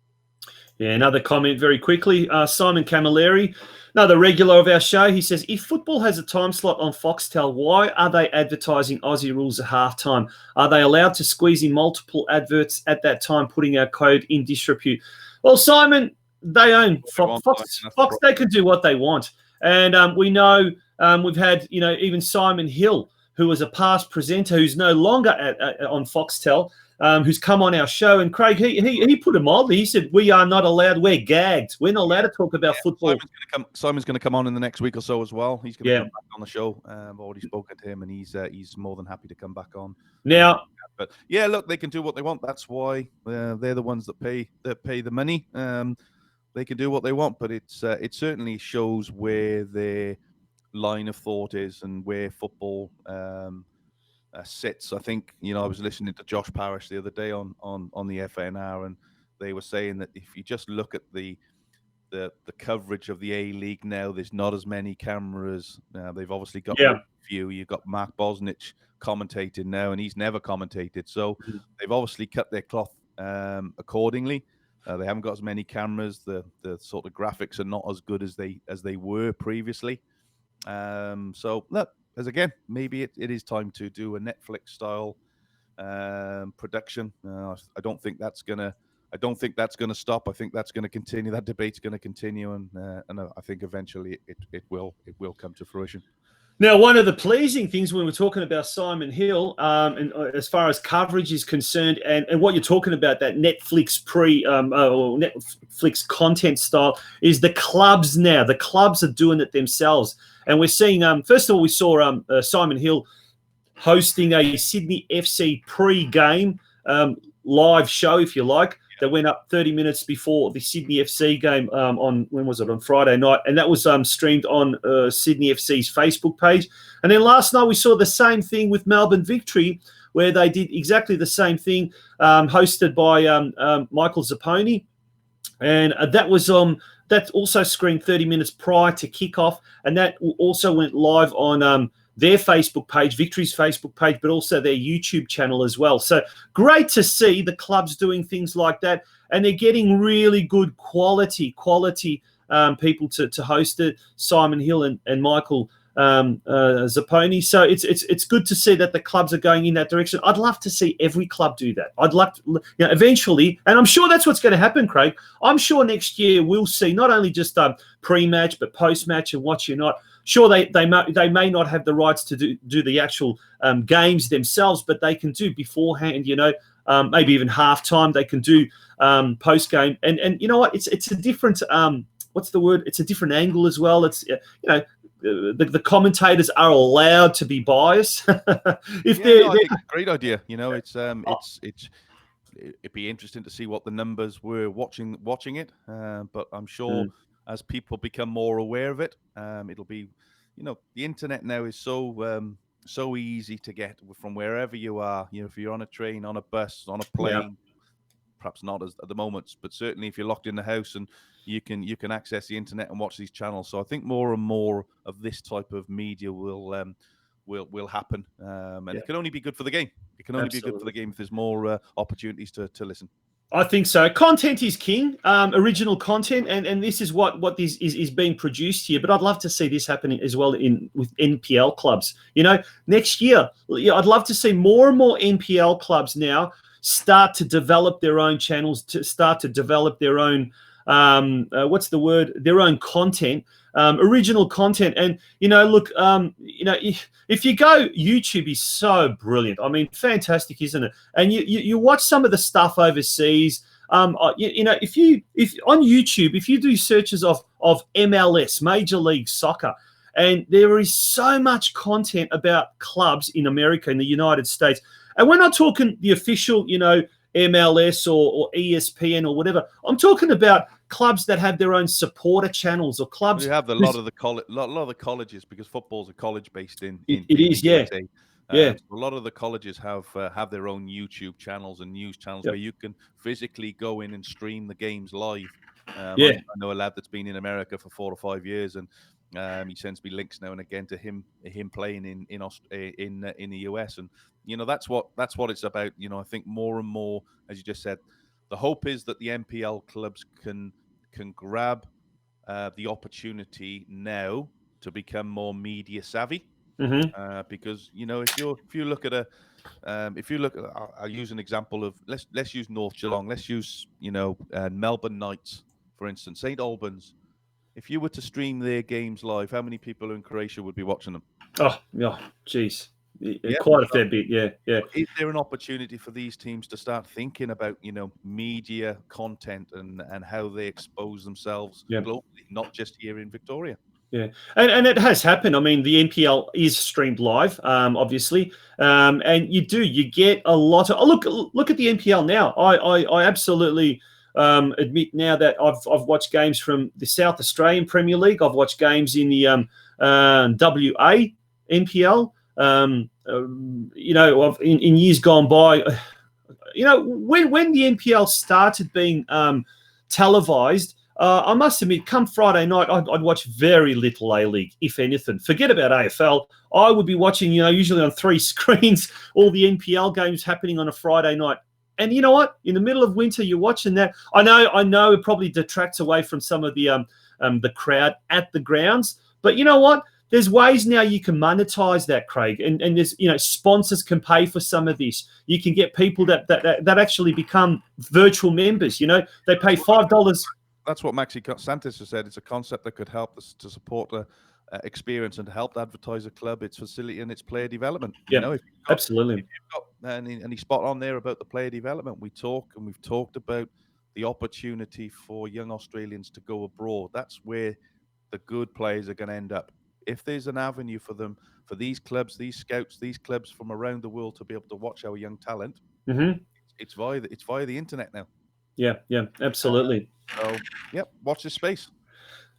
Yeah, another comment very quickly. Simon Camilleri, another regular of our show, he says, if football has a time slot on Foxtel, why are they advertising Aussie rules at halftime? Are they allowed to squeeze in multiple adverts at that time, putting our code in disrepute? Well, Simon, they own Fox. Fox, they can do what they want. And we know we've had, even Simon Hill, who was a past presenter, who's no longer on Foxtel, who's come on our show. And Craig, he put it mildly. He said, we are not allowed, we're gagged. We're not allowed to talk about football. Simon's going to come on in the next week or so as well. He's going to come back on the show. I've already spoken to him, and he's more than happy to come back on. Now, but yeah, look, they can do what they want. That's why they're the ones that pay the money. They can do what they want, but it certainly shows where their line of thought is and where football sits. I think, I was listening to Josh Parrish the other day on the FNR, and they were saying that if you just look at the coverage of the A-League now, there's not as many cameras. They've obviously got a few. You've got Mark Bosnich commentating now, and he's never commentated. So they've obviously cut their cloth accordingly. They haven't got as many cameras. The sort of graphics are not as good as they were previously. So look, as again, maybe it is time to do a Netflix style production. I don't think that's gonna. I don't think that's going to stop. I think that's going to continue. That debate's going to continue, and I think eventually it will come to fruition. Now, one of the pleasing things when we're talking about Simon Hill, and as far as coverage is concerned, and what you're talking about, that Netflix or Netflix content style, is the clubs now. The clubs are doing it themselves. And we're seeing, first of all, we saw Simon Hill hosting a Sydney FC pre-game live show, if you like, that went up 30 minutes before the Sydney FC game on Friday night, and that was streamed on Sydney FC's Facebook page. And then last night we saw the same thing with Melbourne Victory, where they did exactly the same thing, hosted by Michael Zapponi, and that was that also screened 30 minutes prior to kickoff, and that also went live on their Facebook page, Victory's Facebook page, but also their YouTube channel as well. So great to see the clubs doing things like that, and they're getting really good quality people to host it. Simon Hill and Michael Zapponi. So it's good to see that the clubs are going in that direction. I'd love to see every club do that. I'd love to, eventually, and I'm sure that's what's going to happen, Craig. I'm sure next year we'll see not only just pre-match, but post-match and what you're not. Sure, they may not have the rights to do the actual games themselves, but they can do beforehand. Maybe even halftime. They can do post-game, and you know what? It's a different what's the word? It's a different angle as well. It's the commentators are allowed to be biased. I think it's a great idea. It'd be interesting to see what the numbers were watching it. But I'm sure as people become more aware of it, it'll be, the internet now is so easy to get from wherever you are. If you're on a train, on a bus, on a plane, perhaps not at the moment, but certainly if you're locked in the house and you can access the internet and watch these channels. So I think more and more of this type of media will happen, and it can only be good for the game. It can only be good for the game if there's more opportunities to listen. I think so. Content is king, original content, and this is what this is being produced here. But I'd love to see this happening as well with NPL clubs. Next year, I'd love to see more and more NPL clubs now start to develop their own channels, to start to develop their own their own content, original content. And if you go, YouTube is so brilliant. I mean, fantastic, isn't it? And you watch some of the stuff overseas. If on YouTube, if you do searches of MLS, Major League Soccer, and there is so much content about clubs in America, in the United States, and we're not talking the official, MLS or ESPN or whatever. I'm talking about clubs that have their own supporter channels, or clubs. We have a lot of the colleges, because football's a college based in it is, yeah. So a lot of the colleges have their own YouTube channels and news channels where you can physically go in and stream the games live. I know a lad that's been in America for 4 or 5 years, and he sends me links now and again to him playing in the US, and that's what it's about. I think more and more, as you just said, the hope is that the NPL clubs can grab the opportunity now to become more media savvy. Because if you look at I'll use an example of let's use North Geelong, let's use Melbourne Knights, for instance, St Albans. If you were to stream their games live, how many people in Croatia would be watching them? Oh, geez. Quite a fair bit, yeah. Is there an opportunity for these teams to start thinking about, media content and how they expose themselves globally, not just here in Victoria? Yeah, and it has happened. I mean, the NPL is streamed live, obviously, and you get a lot of. Look at the NPL now. I absolutely admit now that I've watched games from the South Australian Premier League. I've watched games in the WA NPL. In years gone by, when the NPL started being televised, I must admit, come Friday night, I'd watch very little A-League, if anything. Forget about AFL. I would be watching, usually on 3 screens, all the NPL games happening on a Friday night. And you know what? In the middle of winter, you're watching that. I know it probably detracts away from some of the crowd at the grounds. But you know what? there's ways now you can monetize that, Craig, and there's, you know, sponsors can pay for some of this. You can get people that actually become virtual members. You know, they pay $5. That's what Maxi Santos has said. It's a concept that could help us to support the experience and to help advertise a club, its facility, and its player development. Yeah, you know, absolutely. If you've got any spot on there about the player development, we've talked about the opportunity for young Australians to go abroad. That's where the good players are going to end up. If there's an avenue for them, for these clubs, these scouts, these clubs from around the world to be able to watch our young talent, it's via the internet now. Yeah, absolutely. So, yep, watch this space.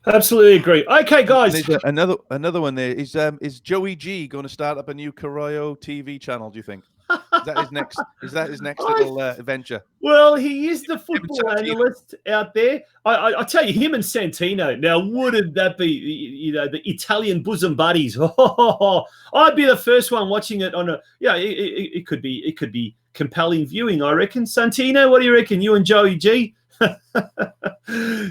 Absolutely agree. Okay, guys. Another one there is Joey G going to start up a new Carrillo TV channel? Do you think? Is that his next? Is that his next little venture? Well, he is the football analyst out there. I tell you, him and Santino. Now, wouldn't that be, you know, the Italian bosom buddies? I'd be the first one watching it on a. Yeah, it could be compelling viewing, I reckon. Santino, what do you reckon? You and Joey G?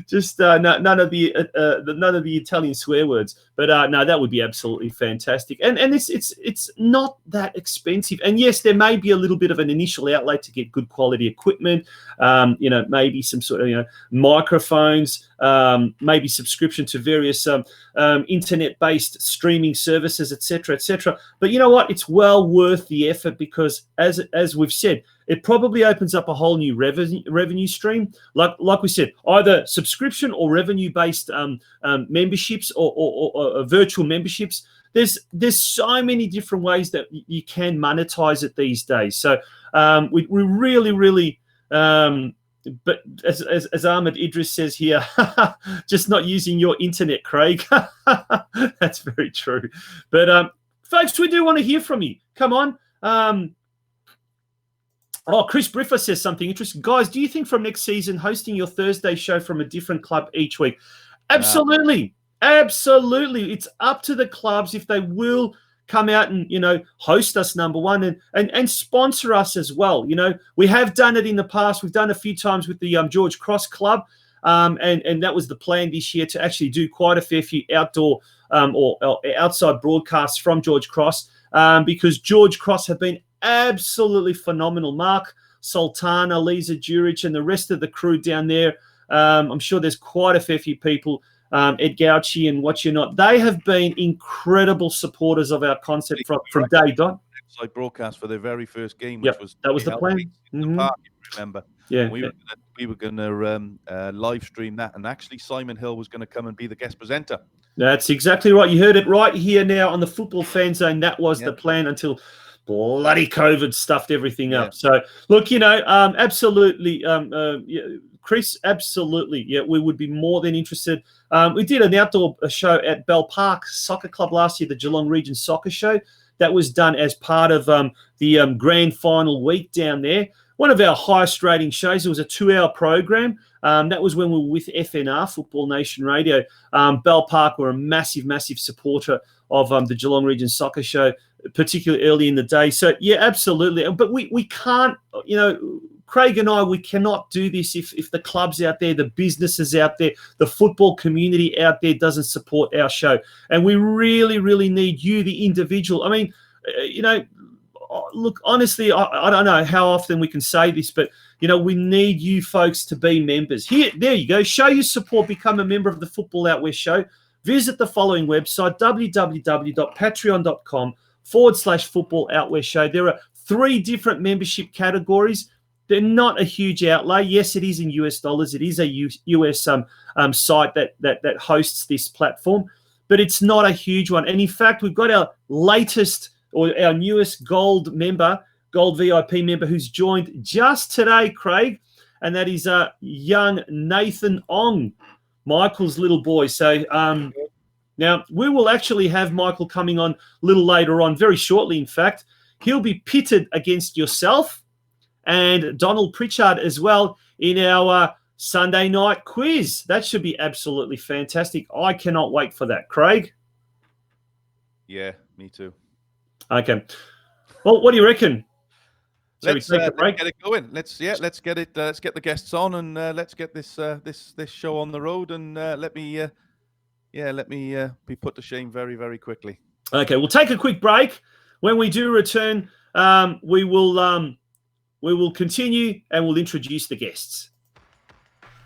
Just none of the Italian swear words, but no, that would be absolutely fantastic. And it's not that expensive. And yes, there may be a little bit of an initial outlay to get good quality equipment. You know, maybe some sort of, you know, microphones, maybe subscription to various internet-based streaming services, etc., etc. But you know what? It's well worth the effort, because as we've said, it probably opens up a whole new revenue stream. Like we said, either subscription or revenue-based memberships or virtual memberships. There's so many different ways that you can monetize it these days. So we really, but as Ahmed Idris says here, just not using your internet, Craig. That's very true. But folks, we do want to hear from you. Come on. Chris Briffa says something interesting. Guys, do you think from next season hosting your Thursday show from a different club each week? Absolutely. Absolutely. It's up to the clubs if they will come out and, you know, host us, number one, and sponsor us as well. You know, we have done it in the past. We've done a few times with the George Cross Club, and that was the plan this year, to actually do quite a fair few outdoor or outside broadcasts from George Cross, because George Cross have been absolutely phenomenal. Mark Sultana, Lisa Jurich, and the rest of the crew down there. I'm sure there's quite a fair few people, Ed Gauci and what you're not. They have been incredible supporters of our concept from day dot. Outside broadcast for their very first game, which was that was the plan. In the park, remember? Yeah, we were going to live stream that, and actually Simon Hill was going to come and be the guest presenter. That's exactly right. You heard it right here now on the Football Fan Zone. That was the plan until bloody COVID stuffed everything up. So, look, you know, absolutely, Chris, absolutely, we would be more than interested. We did an outdoor show at Bell Park Soccer Club last year, the Geelong Region Soccer Show. That was done as part of the grand final week down there. One of our highest rating shows. It was a 2-hour program. That was when we were with FNR, Football Nation Radio. Bell Park were a massive, massive supporter of the Geelong Region Soccer Show, particularly early in the day. So, yeah, absolutely. But we can't, you know, Craig and I, we cannot do this if the clubs out there, the businesses out there, the football community out there doesn't support our show. And we really, really need you, the individual. I mean, you know, look, honestly, I don't know how often we can say this, but, you know, we need you folks to be members. There you go. Show your support. Become a member of the Football Outwear Show. Visit the following website, www.patreon.com/Football Outwear Show. There are 3 different membership categories. They're not a huge outlay. Yes, it is in US dollars. It is a US site that hosts this platform, but it's not a huge one. And in fact, we've got our latest or our newest gold VIP member who's joined just today, Craig, and that is young Nathan Ong, Michael's little boy. So now we will actually have Michael coming on a little later on, very shortly, in fact. He'll be pitted against yourself and Donald Pritchard as well in our Sunday night quiz. That should be absolutely fantastic. I cannot wait for that, Craig. Yeah, me too. Okay. Well, what do you reckon? Let's get it going. Let's get it. Let's get the guests on, and let's get this show on the road. And let me Yeah, let me be put to shame very, very quickly. Okay, we'll take a quick break. When we do return, we will continue and we'll introduce the guests.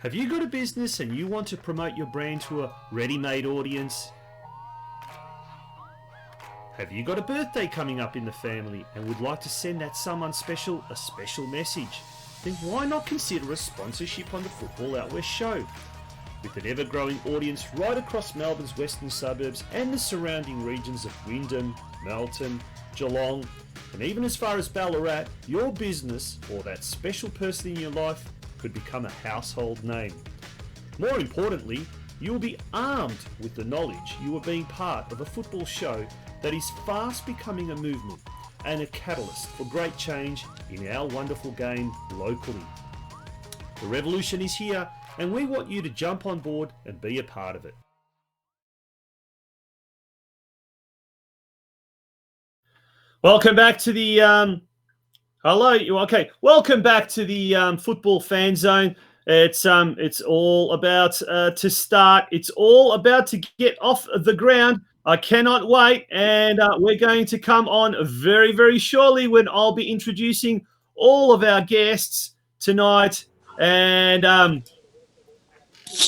Have you got a business and you want to promote your brand to a ready-made audience? Have you got a birthday coming up in the family and would like to send that someone special a special message? Then why not consider a sponsorship on the Football Out West show? With an ever-growing audience right across Melbourne's western suburbs and the surrounding regions of Wyndham, Melton, Geelong, and even as far as Ballarat, your business or that special person in your life could become a household name. More importantly, you will be armed with the knowledge you are being part of a football show that is fast becoming a movement and a catalyst for great change in our wonderful game locally. The revolution is here, and we want you to jump on board and be a part of it. Welcome back to the Welcome back to the Football Fan Zone. It's all about to start. It's all about to get off the ground. I cannot wait, and we're going to come on very, very shortly when I'll be introducing all of our guests tonight. And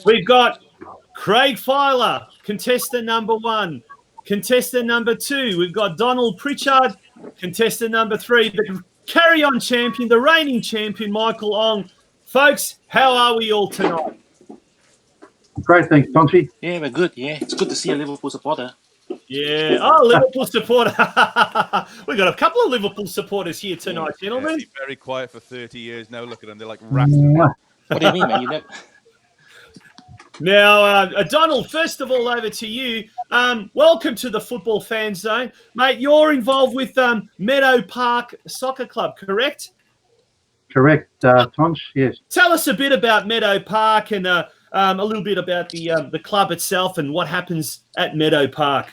we've got Craig Filer, contestant number 1. Contestant number 2, we've got Donald Pritchard. Contestant number 3, the carry-on champion, the reigning champion, Michael Ong. Folks, how are we all tonight? Great, thanks, Tonci. Yeah, we're good. Yeah, it's good to see a Liverpool supporter. Yeah. Oh, Liverpool supporter. We've got a couple of Liverpool supporters here tonight, gentlemen. Yeah, very quiet for 30 years now. Look at them. They're like rats. What do you mean, man? You never... Now, Donald, first of all, over to you. Welcome to the Football Fan Zone. Mate, you're involved with Meadow Park Soccer Club, correct? Correct, Tonci, yes. Tell us a bit about Meadow Park and a little bit about the club itself and what happens at Meadow Park.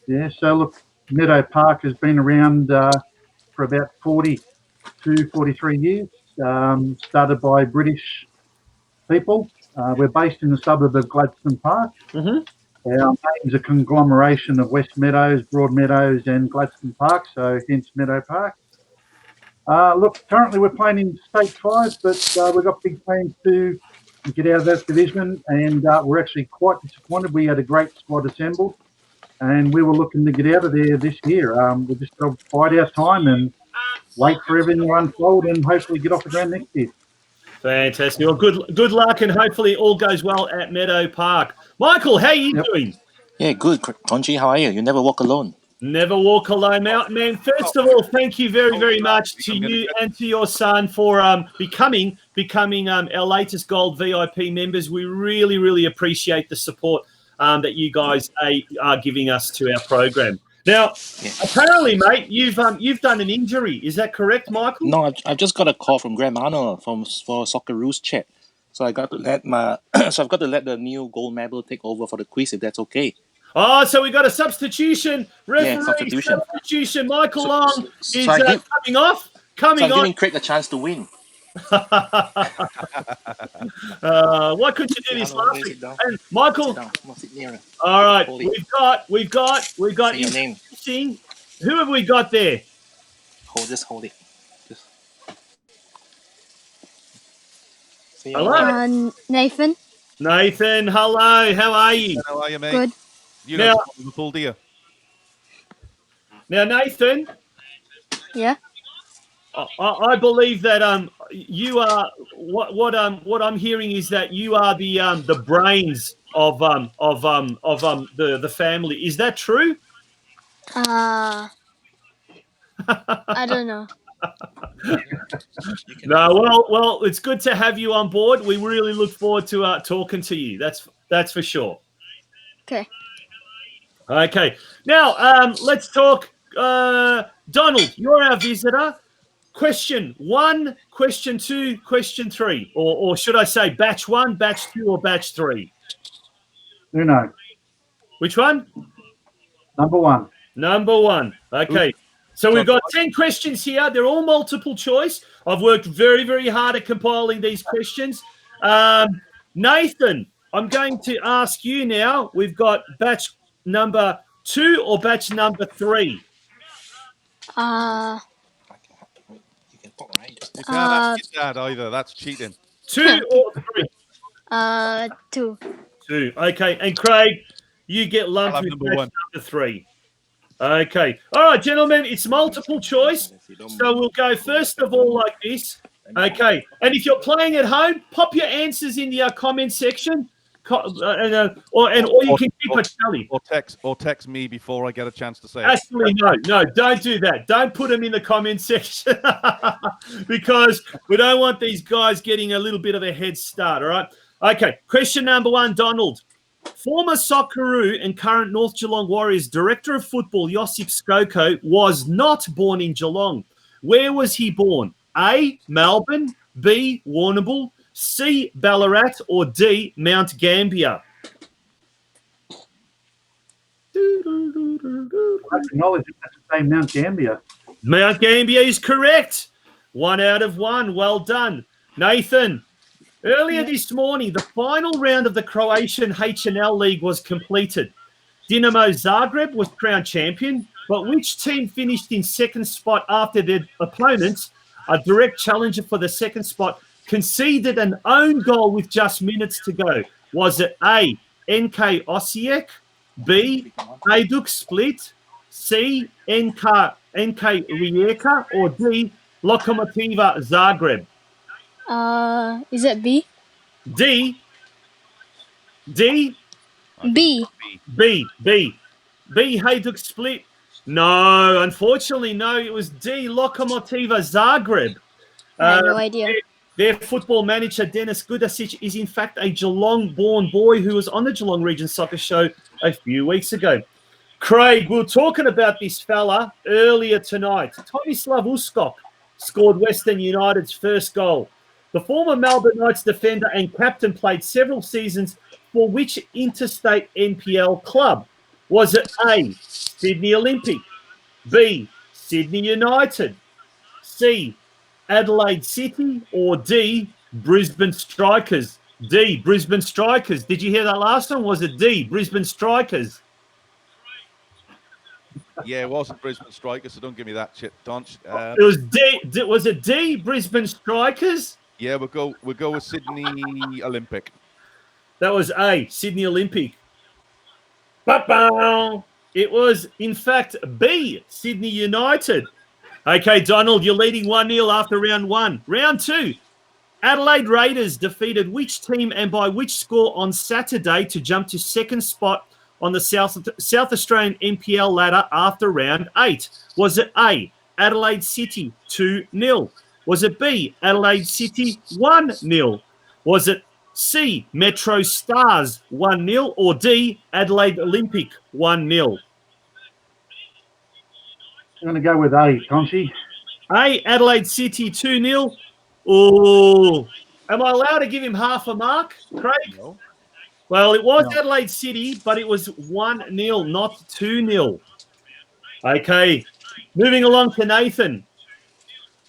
Yeah, so look, Meadow Park has been around for about 42, 43 years. Started by British people. We're based in the suburb of Gladstone Park. Mm-hmm. Our name's a conglomeration of West Meadows, Broadmeadows and Gladstone Park, so hence Meadow Park. Look, currently we're playing in State 5, but we've got big plans to get out of that division, and we're actually quite disappointed. We had a great squad assembled, and we were looking to get out of there this year. We just got to bide our time and wait for everything to unfold and hopefully get off the ground next year. Fantastic. Well, good luck, and hopefully all goes well at Meadow Park. Michael, how are you doing? Yeah, good. Tonci, how are you? You never walk alone. Never walk alone, man. First of all, thank you very, very much to you and to your son for becoming our latest Gold VIP members. We really, really appreciate the support that you guys are giving us to our program. Now, apparently, mate, you've done an injury. Is that correct, Michael? No, I've just got a call from Graham Arnold for Socceroos chat. So I've got to let the new gold medal take over for the quiz, if that's okay. Oh, so we got a substitution. Referee, substitution. Michael Ong is coming off. I'm giving Craig a chance to win. Why couldn't you do this last week? And Michael, all right, we've got your name. Who have we got there? Hold it. Hello, Nathan. Nathan, hello. How are you? How are you, mate? Good. You know Liverpool, do you? Now, Nathan. Yeah. I believe that you are what I'm hearing is that you are the brains of the family. Is that true? I don't know. No, well, it's good to have you on board. We really look forward to talking to you. That's for sure. Okay. Now, let's talk. Donald, you're our visitor. Question 1, question 2, question 3, or should I say batch 1, batch 2, or batch 3? Who knows? Which one? Number 1. Number 1. Okay. So we've got 10 questions here. They're all multiple choice. I've worked very, very hard at compiling these questions. Nathan, I'm going to ask you now. We've got batch number 2 or batch number 3. Uh, You can talk, right? You can't ask your dad either. That's cheating. 2 or 3? 2. 2. Okay. And Craig, you get I'll lumped have with number batch 1. number 3. Okay. All right, gentlemen, it's multiple choice. So we'll go first of all like this. Okay. And if you're playing at home, pop your answers in the comment section. Or you can keep a tally. Or text me before I get a chance to say it. Actually, no, don't do that. Don't put them in the comment section because we don't want these guys getting a little bit of a head start, all right? Okay, question number 1, Donald. Former Socceroo and current North Geelong Warriors Director of Football, Josip Skoko, was not born in Geelong. Where was he born? A, Melbourne, B, Warrnambool, C, Ballarat, or D, Mount Gambier? I acknowledge it. That's the same Mount Gambier. Mount Gambier is correct. 1 out of 1. Well done. Nathan, earlier this morning, the final round of the Croatian HNL League was completed. Dinamo Zagreb was crowned champion, but which team finished in second spot after their opponents, a direct challenger for the second spot, conceded an own goal with just minutes to go? Was it A, NK Osijek, B, Hajduk Split, C, NK Rijeka, or D, Lokomotiva Zagreb? Is it B? D, B. Hajduk Split. No, unfortunately, no. It was D, Lokomotiva Zagreb. I had no idea. Their football manager, Denis Gudasic, is in fact a Geelong-born boy who was on the Geelong Region Soccer Show a few weeks ago. Craig, we were talking about this fella earlier tonight. Tomislav Uskok scored Western United's first goal. The former Melbourne Knights defender and captain played several seasons for which interstate NPL club? Was it A, Sydney Olympic, B, Sydney United, C, Adelaide City, or D, Brisbane Strikers? D, Brisbane Strikers. Did you hear that last one? Was it D, Brisbane Strikers? Yeah, it wasn't Brisbane Strikers, so don't give me that shit, Tonci. It was D. Was it D, Brisbane Strikers? Yeah, we'll go with Sydney Olympic. That was A, Sydney Olympic. Ba-bow. It was, in fact, B, Sydney United. Okay, Donald, you're leading 1-0 after round 1. Round 2, Adelaide Raiders defeated which team and by which score on Saturday to jump to second spot on the South Australian NPL ladder after round 8? Was it A, Adelaide City 2-0? Was it B, Adelaide City 1-0? Was it C, Metro Stars 1-0? Or D, Adelaide Olympic 1-0? I'm going to go with A, Tonci. A, Adelaide City 2-0. Oh, am I allowed to give him half a mark, Craig? No. Well, it was Adelaide City, but it was 1-0, not 2-0. Okay, moving along to Nathan.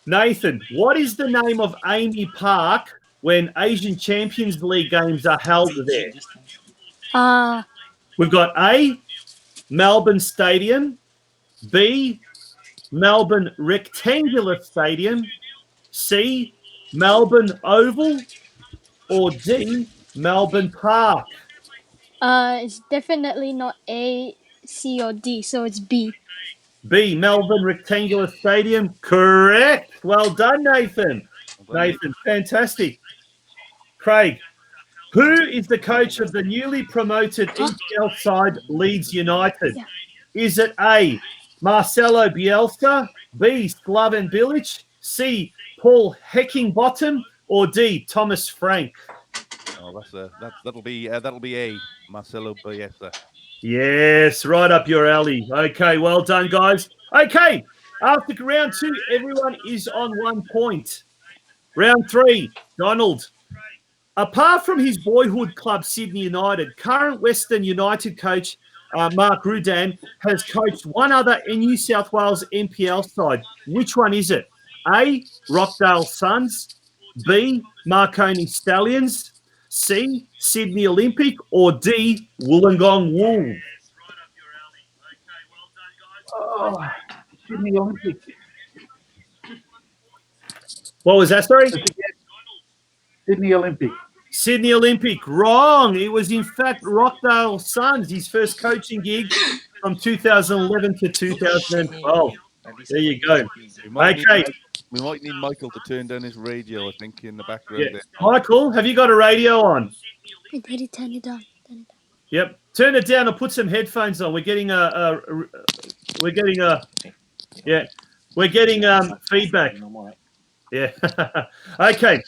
Nathan, what is the name of Amy Park when Asian Champions League games are held there? We've got A, Melbourne Stadium, B, Melbourne Rectangular Stadium, C, Melbourne Oval, or D, Melbourne Park? It's definitely not A, C, or D, so it's B. B, Melbourne Rectangular Stadium. Correct. Well done, Nathan. Nathan, fantastic. Craig, who is the coach of the newly promoted EPL side Leeds United? Yeah. Is it A, Marcelo Bielsa, B, Slaven Bilic, C, Paul Heckingbottom, or D, Thomas Frank? Oh, that'll be A, Marcelo Bielsa. Yes, right up your alley. Okay, well done, guys. Okay, after round 2, everyone is on 1 point. Round 3, Donald. Apart from his boyhood club, Sydney United, current Western United coach Mark Rudan has coached one other New South Wales NPL side. Which one is it? A, Rockdale Suns, B, Marconi Stallions, C, Sydney Olympic, or D, Wollongong Wool? Oh, Sydney Olympic. What was that, sorry? Sydney Olympic. Sydney Olympic. Wrong. It was, in fact, Rockdale Suns, his first coaching gig from 2011 to 2012. There you go. We might Okay. need Michael to turn down his radio, I think, in the background. Yeah. There. Michael, have you got a radio on? Daddy, turn it down. Yep. Turn it down or put some headphones on. We're getting feedback. Yeah. Okay.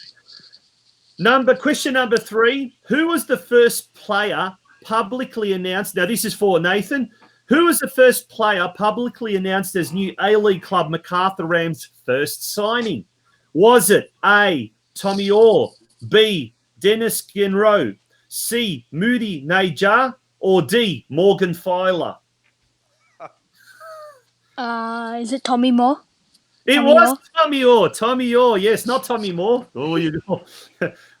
Question number 3. Who was the first player publicly announced? Now, this is for Nathan. Who was the first player publicly announced as new A-League club MacArthur Rams' first signing? Was it A, Tommy Orr, B, Dennis Genro, C, Moody Najar, or D, Morgan Filer? Is it Tommy Moore? It was Tommy Orr. Tommy Orr, yes, not Tommy Moore. Oh, you go.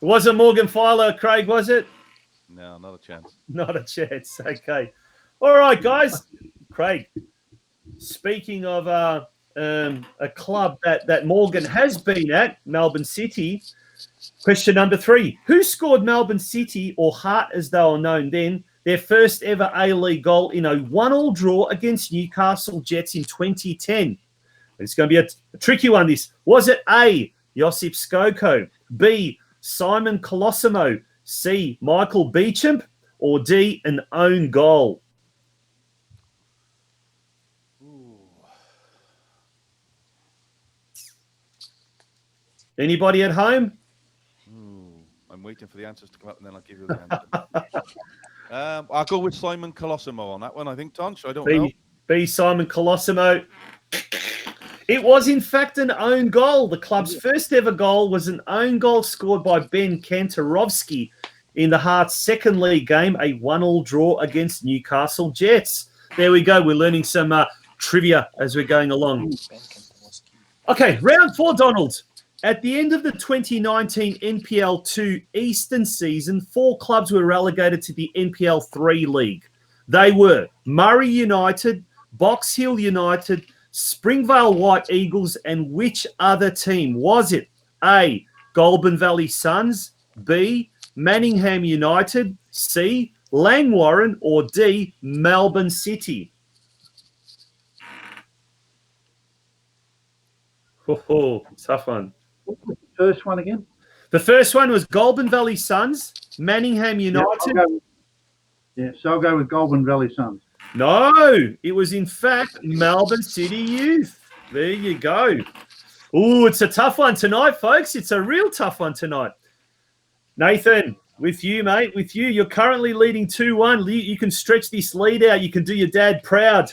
Was it Morgan Filer, Craig, was it? No, not a chance. Not a chance. Okay. All right, guys. Craig, speaking of a club that Morgan has been at, Melbourne City, question number 3. Who scored Melbourne City, or Heart as they were known then, their first ever A-League goal in a 1-1 draw against Newcastle Jets in 2010? It's going to be a tricky one, this. Was it A, Josip Skoko, B, Simon Colosimo, C, Michael Beecham, or D, an own goal? Anybody at home? I'm waiting for the answers to come up, and then I'll give you the answer. I'll go with Simon Colosimo on that one, I think, Tonci. I don't know. B, Simon Colosimo. It was, in fact, an own goal. The club's first ever goal was an own goal scored by Ben Kantarovski in the Hearts' second league game, a 1-1 draw against Newcastle Jets. There we go. We're learning some trivia as we're going along. Okay, round 4, Donald. At the end of the 2019 NPL 2 Eastern season, 4 clubs were relegated to the NPL 3 league. They were Murray United, Box Hill United, Springvale White Eagles, and which other team? Was it A, Goulburn Valley Suns, B, Manningham United, C, Langwarrin, or D, Melbourne City? Oh, tough one. What was the first one again? The first one was Goulburn Valley Suns, Manningham United. So I'll go with Goulburn Valley Suns. No, it was in fact Melbourne City Youth. There you go. Oh, it's a tough one tonight, folks. It's a real tough one tonight. Nathan, with you, mate, with you. You're currently leading 2-1. You can stretch this lead out. You can do your dad proud.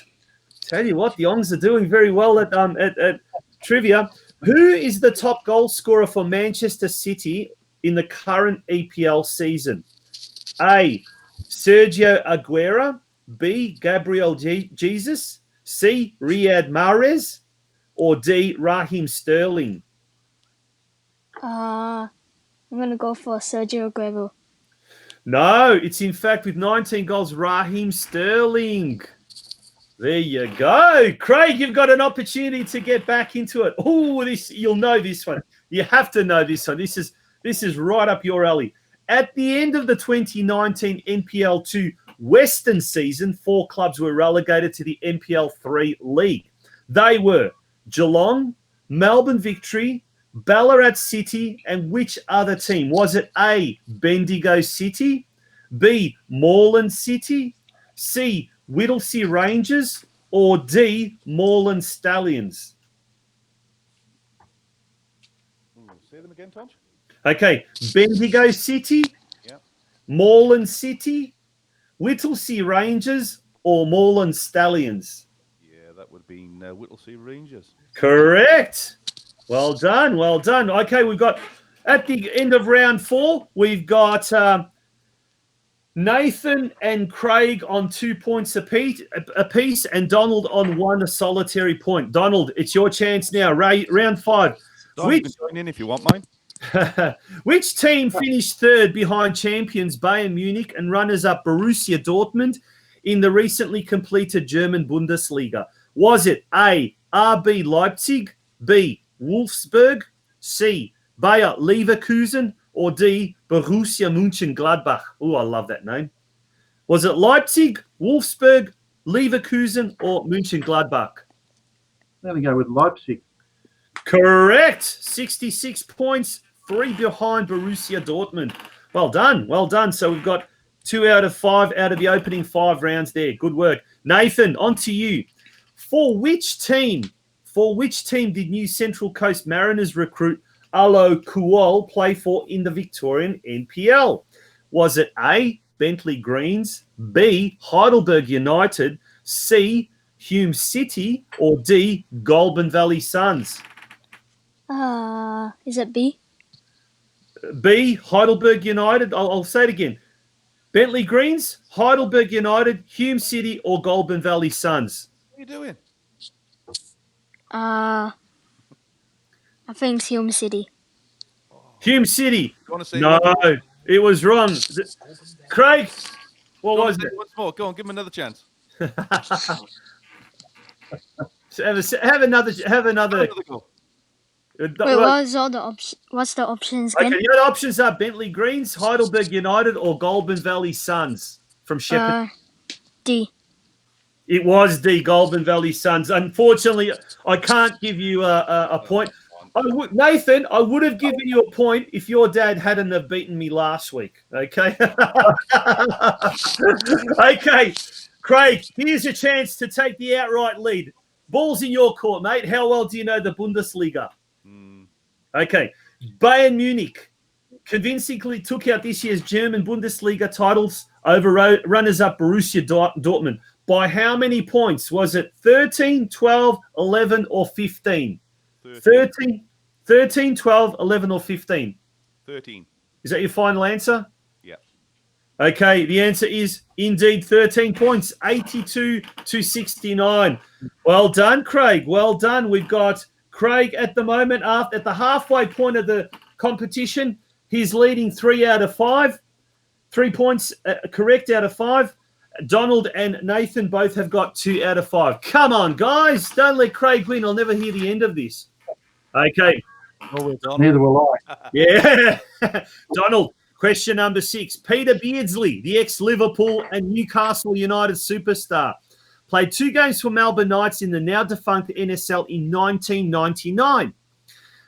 Tell you what, the Ongs are doing very well at trivia. Who is the top goal scorer for Manchester City in the current EPL season? A, Sergio Aguero, B, Gabriel Jesus, C, Riyad Mahrez, or D, Raheem Sterling? I'm going to go for Sergio Aguero. No, it's in fact with 19 goals, Raheem Sterling. There you go. Craig, you've got an opportunity to get back into it. Oh, you'll know this one. You have to know this one. This is right up your alley. At the end of the 2019 NPL 2 Western season, 4 clubs were relegated to the NPL 3 league. They were Geelong, Melbourne Victory, Ballarat City, and which other team? Was it A, Bendigo City, B, Moreland City, C, Whittlesea Rangers, or D, Moreland Stallions? Say them again, Tonci. Okay, Bendigo City, Moreland City, Whittlesea Rangers, or Moreland Stallions? Yeah, that would have been Whittlesea Rangers. Correct. Well done, well done. Okay, we've got, at the end of round 4, we've got Nathan and Craig on 2 points apiece, and Donald on 1 solitary point. Donald, it's your chance now. Round 5. You can join in if you want, mine. Which team finished third behind champions Bayern Munich and runners-up Borussia Dortmund in the recently completed German Bundesliga? Was it A, RB Leipzig, B, Wolfsburg, C, Bayer Leverkusen, or D, Borussia Mönchengladbach? Oh, I love that name. Was it Leipzig, Wolfsburg, Leverkusen, or Mönchengladbach? I'm going to go with Leipzig. Correct. 66 points, 3 behind Borussia Dortmund. Well done. Well done. So we've got 2 out of 5 out of the opening 5 rounds there. Good work. Nathan, on to you. For which team did New Central Coast Mariners recruit Alo Kuol play for in the Victorian NPL? Was it A, Bentley Greens, B, Heidelberg United, C, Hume City, or D, Goulburn Valley Suns? Is it B? B, Heidelberg United. I'll say it again. Bentley Greens, Heidelberg United, Hume City, or Goulburn Valley Suns? What are you doing? I think it's Hume City. Hume City. You want to say No, it was wrong. Craig, what was it? Once more. Go on, give him another chance. Have another. Go. Wait, what's the options again? Okay, the other options are Bentley Greens, Heidelberg United, or Goulburn Valley Suns from Shepherd. D. It was D, Goulburn Valley Suns. Unfortunately, I can't give you a point. Nathan, I would have given you a point if your dad hadn't have beaten me last week. Okay. Okay, Craig, here's a chance to take the outright lead. Ball's in your court, mate. How well do you know the Bundesliga? Okay. Bayern Munich convincingly took out this year's German Bundesliga titles over runners-up Borussia Dortmund. By how many points? Was it 13, 12, 11, or 15? 13, 12, 11, or 15? 13. Is that your final answer? Yeah. Okay, the answer is indeed 13 points, 82 to 69. Well done, Craig. Well done. We've got Craig at the moment, at the halfway point of the competition. He's leading 3 out of 5. 3 points correct out of 5. Donald and Nathan both have got 2 out of 5. Come on, guys. Don't let Craig win. I'll never hear the end of this. Okay. Neither will I. Yeah. Donald, question number 6. Peter Beardsley, the ex-Liverpool and Newcastle United superstar, played 2 games for Melbourne Knights in the now-defunct NSL in 1999.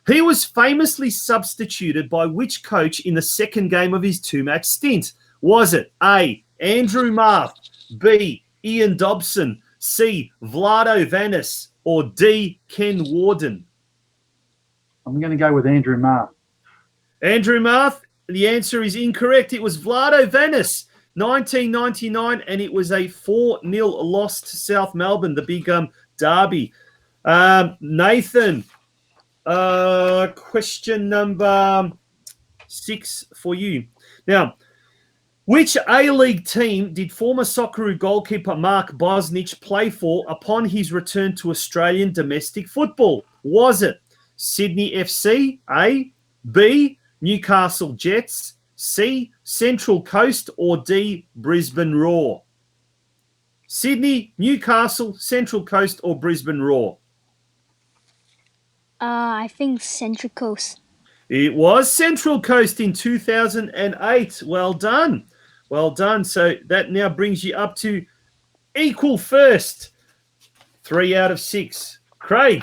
He was famously substituted by which coach in the second game of his 2-match stint? Was it A, Andrew Marth, B, Ian Dobson, C, Vlado Vanis, or D, Ken Warden? I'm going to go with Andrew Marth. Andrew Marth, the answer is incorrect. It was Vlado Vanis, 1999, and it was a 4-0 loss to South Melbourne, the big derby. Nathan, question number 6 for you. Now, which A-League team did former Socceroo goalkeeper Mark Bosnich play for upon his return to Australian domestic football? Was it Sydney FC, A, B, Newcastle Jets, C, Central Coast, or D, Brisbane Roar? Sydney, Newcastle, Central Coast, or Brisbane Roar? I think Central Coast. It was Central Coast in 2008. Well done. Well done. So that now brings you up to equal first. 3 out of 6. Craig,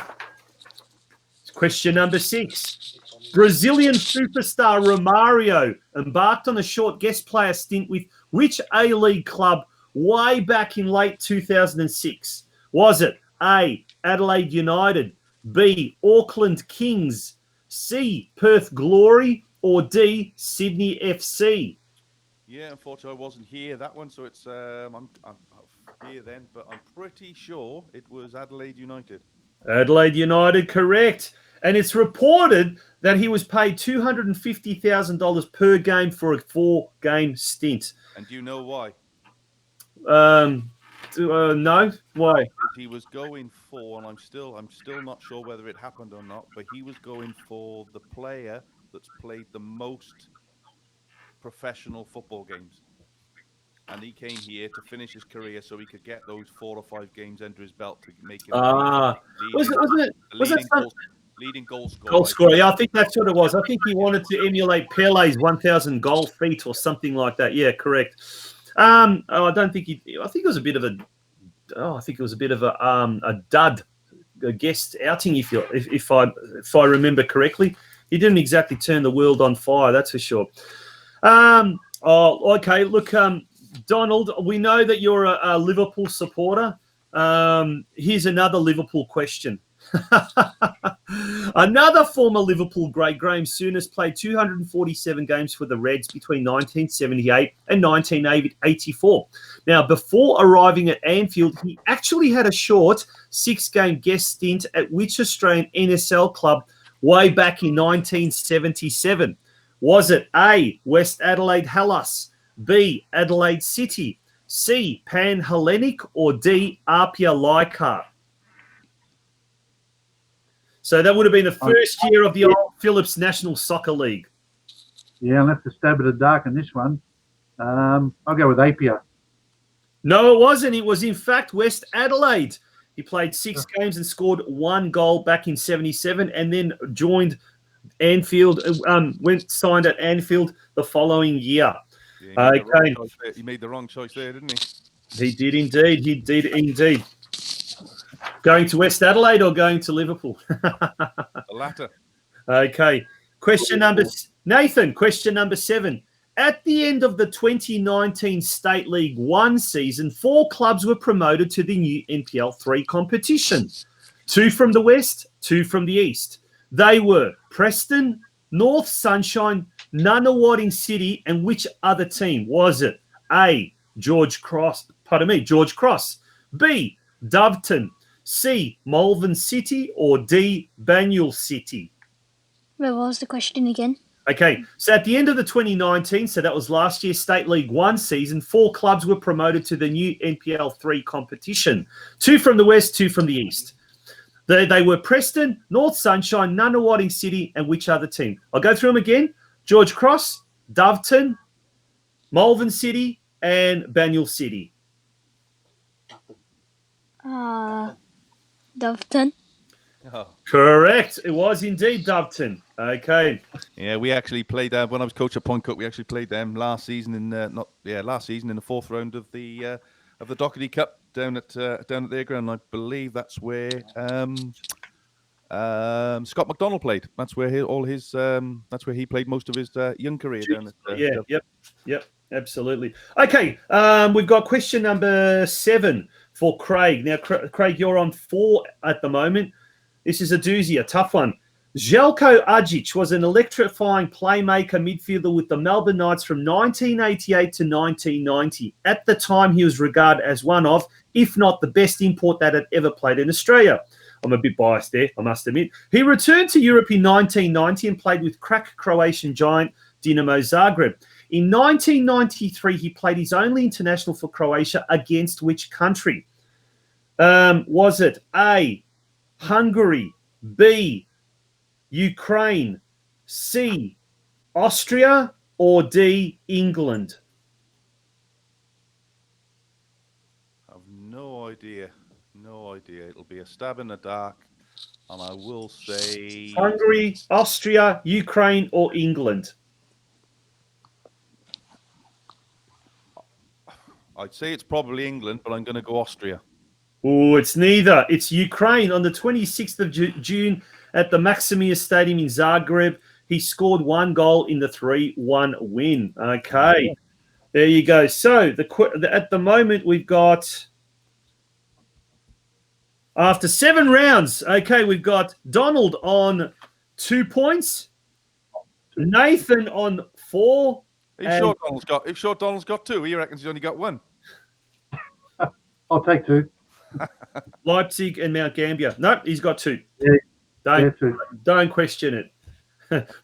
question number 6. Brazilian superstar Romario embarked on a short guest player stint with which A-League club way back in late 2006? Was it A, Adelaide United, B, Auckland Kings, C, Perth Glory, or D, Sydney FC? Yeah, unfortunately, I wasn't here that one, so it's I'm here then, but I'm pretty sure it was Adelaide United. Adelaide United, correct. And it's reported that he was paid $250,000 per game for a 4-game stint. And do you know why? No, why? He was going for, and I'm still not sure whether it happened or not, but he was going for the player that's played the most professional football games. And he came here to finish his career so he could get those 4 or 5 games under his belt to make him leading goal scorer. Goal scorer. Yeah, I think that's what it was. I think he wanted to emulate Pele's 1,000 goal feat or something like that. Yeah, correct. I don't think I think it was a bit of a. I think it was a bit of a dud, a guest outing. If I remember correctly, he didn't exactly turn the world on fire. That's for sure. Okay. Look, Donald, we know that you're a Liverpool supporter. Here's another Liverpool question. Another former Liverpool great, Graham Souness, played 247 games for the Reds between 1978 and 1984. Now, before arriving at Anfield, he actually had a short 6-game guest stint at which Australian NSL club way back in 1977? Was it A, West Adelaide Hellas, B, Adelaide City, C, Pan Hellenic, or D, Apia Leichhardt? So that would have been the first year of the old Phillips National Soccer League. Yeah, I'll have to stab it in the dark on this one. I'll go with Apia. No, it wasn't. It was, in fact, West Adelaide. He played 6 games and scored 1 goal back in 77 and then joined Anfield, signed at Anfield the following year. Yeah, he made the wrong choice there, didn't he? He did indeed. He did indeed. Going to West Adelaide or going to Liverpool? The latter. Okay. Nathan, question number 7. At the end of the 2019 State League 1 season, 4 clubs were promoted to the new NPL 3 competition. 2 from the West, 2 from the East. They were Preston, North Sunshine, Nunawading City, and which other team was it? A, George Cross. B, Doveton. C, Malvern City, or D, Banyule City? Wait, what was the question again? Okay, so at the end of the 2019, so that was last year's State League 1 season, 4 clubs were promoted to the new NPL 3 competition. 2 from the West, 2 from the East. They were Preston, North Sunshine, Nunawading City, and which other team? I'll go through them again. George Cross, Doveton, Malvern City, and Banyule City. Doveton. Oh. Correct. It was indeed Doveton. Okay. Yeah, we actually played when I was coach at Point Cook. We actually played them last season in the 4th round of the Doherty Cup down at their ground. I believe that's where Scott McDonald played. That's where he played most of his young career down at. Yep, absolutely. Okay, we've got question number 7 for Craig. Now, Craig, you're on 4 at the moment. This is a doozy, a tough one. Željko Ajic was an electrifying playmaker midfielder with the Melbourne Knights from 1988 to 1990. At the time, he was regarded as one of, if not the best import that had ever played in Australia. I'm a bit biased there, I must admit. He returned to Europe in 1990 and played with crack Croatian giant Dinamo Zagreb. In 1993, he played his only international for Croatia against which country? Was it A, Hungary, B, Ukraine, C, Austria, or D, England? I've no idea. No idea. It'll be a stab in the dark, and I will say Hungary, Austria, Ukraine, or England? I'd say it's probably England, but I'm going to go Austria. Oh, it's neither. It's Ukraine. On the 26th of June at the Maximia Stadium in Zagreb, he scored 1 goal in the 3-1 win. Okay, there you go. So at the moment we've got, after 7 rounds, okay, we've got Donald on 2 points, Nathan on 4. If sure Donald's got 2, he reckons he's only got 1. I'll take 2. Leipzig and Mount Gambier. No, he's got 2. Yeah. Don't question it.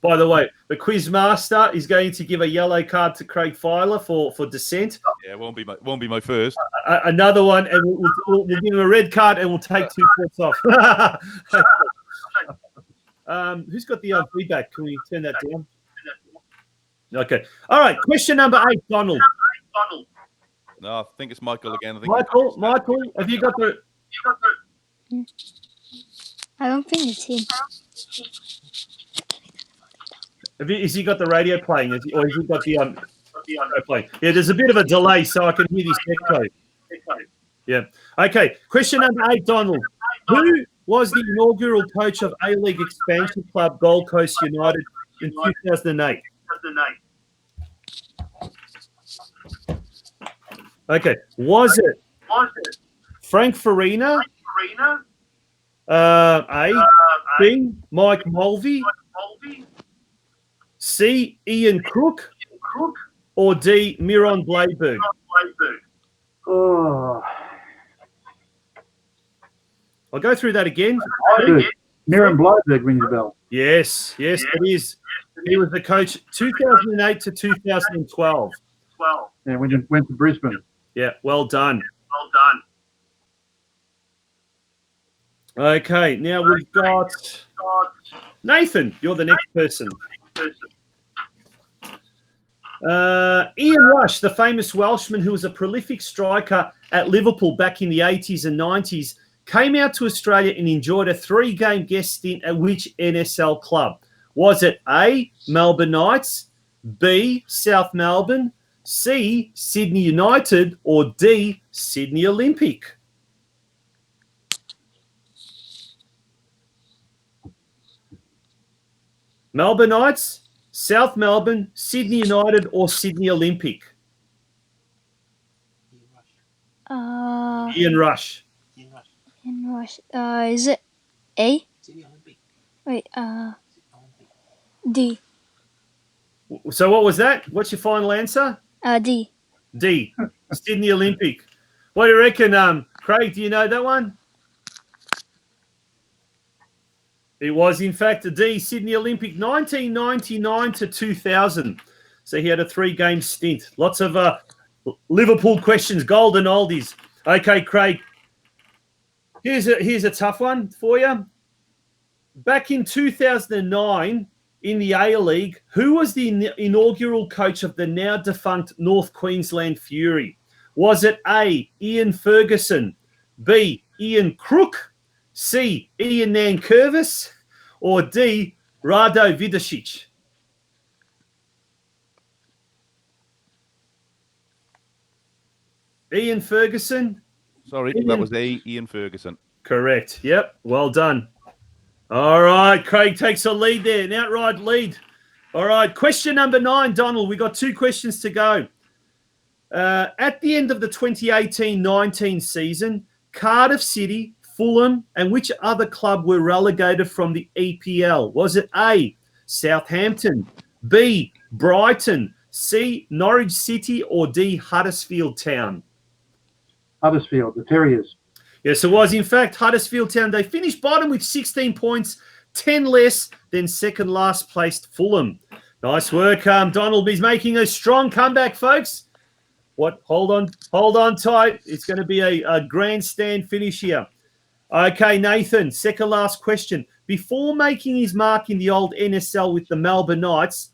By the way, the Quizmaster is going to give a yellow card to Craig Filer for dissent. Yeah, won't be my first. Another one, and we'll give him a red card, and we'll take 2 points off. Who's got the feedback? Can we turn that down? Okay. All right. Question number 8, Donald. No, I think it's Michael again. I think Michael, have you got the? I don't think it's him. Has he got the radio playing? Or has he got the radio playing? Yeah, there's a bit of a delay, so I can hear this echo. Yeah. Okay. Question number 8, Donald. Who was the inaugural coach of A-League expansion club Gold Coast United in 2008? Okay. Was it Frank Farina? A. B. Mike Mulvey? C. Ian Crook? Or D. Miron Blayberg? Oh, I'll go through that again. Miran Blyberg rings a bell. Yes, it is. He was the coach 2008 to 2012. Yeah, when you went to Brisbane. Yeah, well done. Okay, now we've got Nathan. You're the next person. Ian Rush, the famous Welshman who was a prolific striker at Liverpool back in the 80s and 90s, came out to Australia and enjoyed a 3-game guest stint at which NSL club? Was it A, Melbourne Knights, B, South Melbourne, C, Sydney United, or D, Sydney Olympic? Melbourne Knights, South Melbourne, Sydney United, or Sydney Olympic? Ian Rush. Is it A? Wait, D. So what was that? What's your final answer? D. D, Sydney Olympic. What do you reckon, Craig? Do you know that one? It was, in fact, a D, Sydney Olympic, 1999 to 2000. So he had a 3-game stint. Lots of Liverpool questions, golden oldies. Okay, Craig. Here's a tough one for you. Back in 2009, in the A-League, who was the inaugural coach of the now defunct North Queensland Fury? Was it A, Ian Ferguson, B, Ian Crook, C, Ian Nankervis, or D, Rado Vidicic? Ian Ferguson? Sorry, that was A, Ian Ferguson. Correct. Yep. Well done. All right. Craig takes a lead there, an outright lead. All right. Question number 9, Donald. We got 2 questions to go. At the end of the 2018-19 season, Cardiff City, Fulham, and which other club were relegated from the EPL? Was it A, Southampton, B, Brighton, C, Norwich City, or D, Huddersfield Town? Huddersfield, the Terriers. Yes, it was, in fact, Huddersfield Town. They finished bottom with 16 points, 10 less than second last placed Fulham. Nice work, Donald. He's making a strong comeback, folks. Hold on tight. It's going to be a grandstand finish here. Okay, Nathan, second last question. Before making his mark in the old NSL with the Melbourne Knights,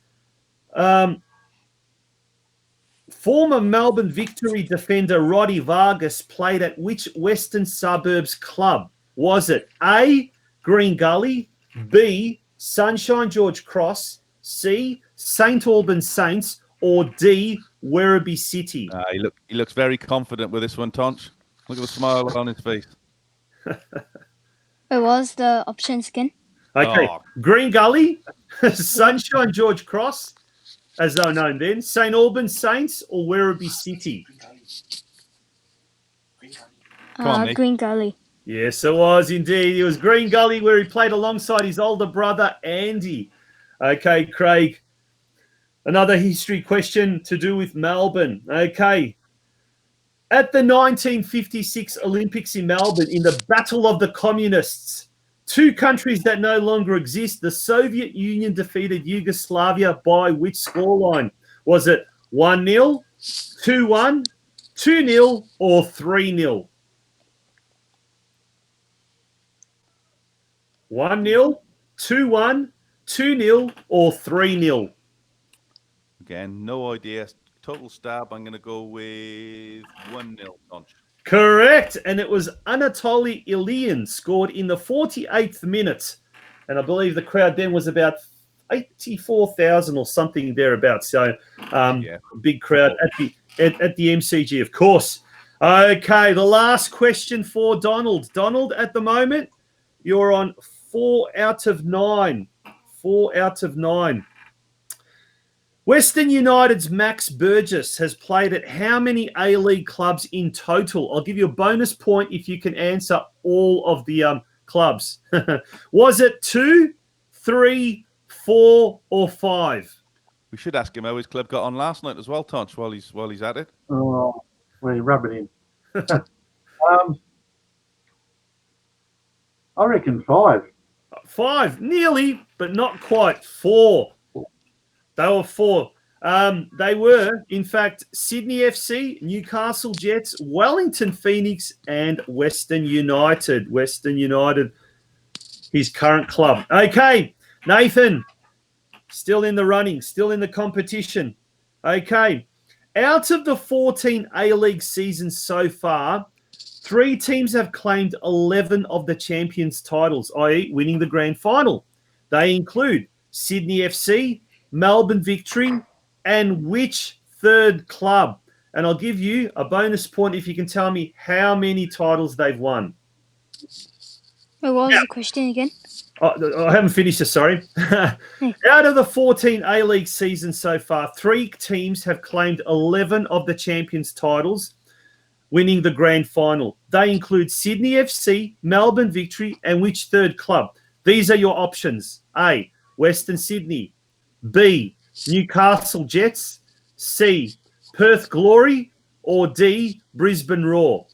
former Melbourne Victory defender Roddy Vargas played at which Western Suburbs club? Was it A, Green Gully, B, Sunshine George Cross, C, St Albans Saints, or D, Werribee City? He looks very confident with this one, Tonci. Look at the smile on his face. What was the options again? Okay, Green Gully, Sunshine George Cross, as they were known then, St Albans Saints, or Werribee City? Come on, Nick. Green Gully. Yes, it was indeed. It was Green Gully, where he played alongside his older brother, Andy. Okay, Craig. Another history question to do with Melbourne. Okay. At the 1956 Olympics in Melbourne, in the Battle of the Communists, 2 countries that no longer exist, the Soviet Union defeated Yugoslavia by which scoreline? Was it 1-0, 2-1, 2-0, or 3-0? 1-0, 2-1, 2-0, or 3-0? Again, no idea. Total stab, I'm going to go with 1-0, Tonci. Correct. And it was Anatoly Ilian scored in the 48th minute. And I believe the crowd then was about 84,000 or something thereabouts. So big crowd at the MCG, of course. Okay, the last question for Donald. Donald, at the moment, you're on 4 out of 9. 4 out of 9. Western United's Max Burgess has played at how many A-League clubs in total? I'll give you a bonus point if you can answer all of the clubs. Was it 2, 3, 4, or 5? We should ask him how his club got on last night as well, Tonci, while he's at it. Oh, we rub it in. I reckon 5. 5, nearly, but not quite. 4. They were 4. They were, in fact, Sydney FC, Newcastle Jets, Wellington Phoenix, and Western United. Western United, his current club. Okay, Nathan, still in the running, still in the competition. Okay, out of the 14 A-League seasons so far, 3 teams have claimed 11 of the champions' titles, i.e. winning the grand final. They include Sydney FC, Melbourne Victory, and which third club? And I'll give you a bonus point if you can tell me how many titles they've won. Wait, what was the question again? I haven't finished it, sorry. Out of the 14 A-League seasons so far, 3 teams have claimed 11 of the champions' titles, winning the grand final. They include Sydney FC, Melbourne Victory, and which third club? These are your options. A, Western Sydney. B, Newcastle Jets. C, Perth Glory. Or D, Brisbane Roar.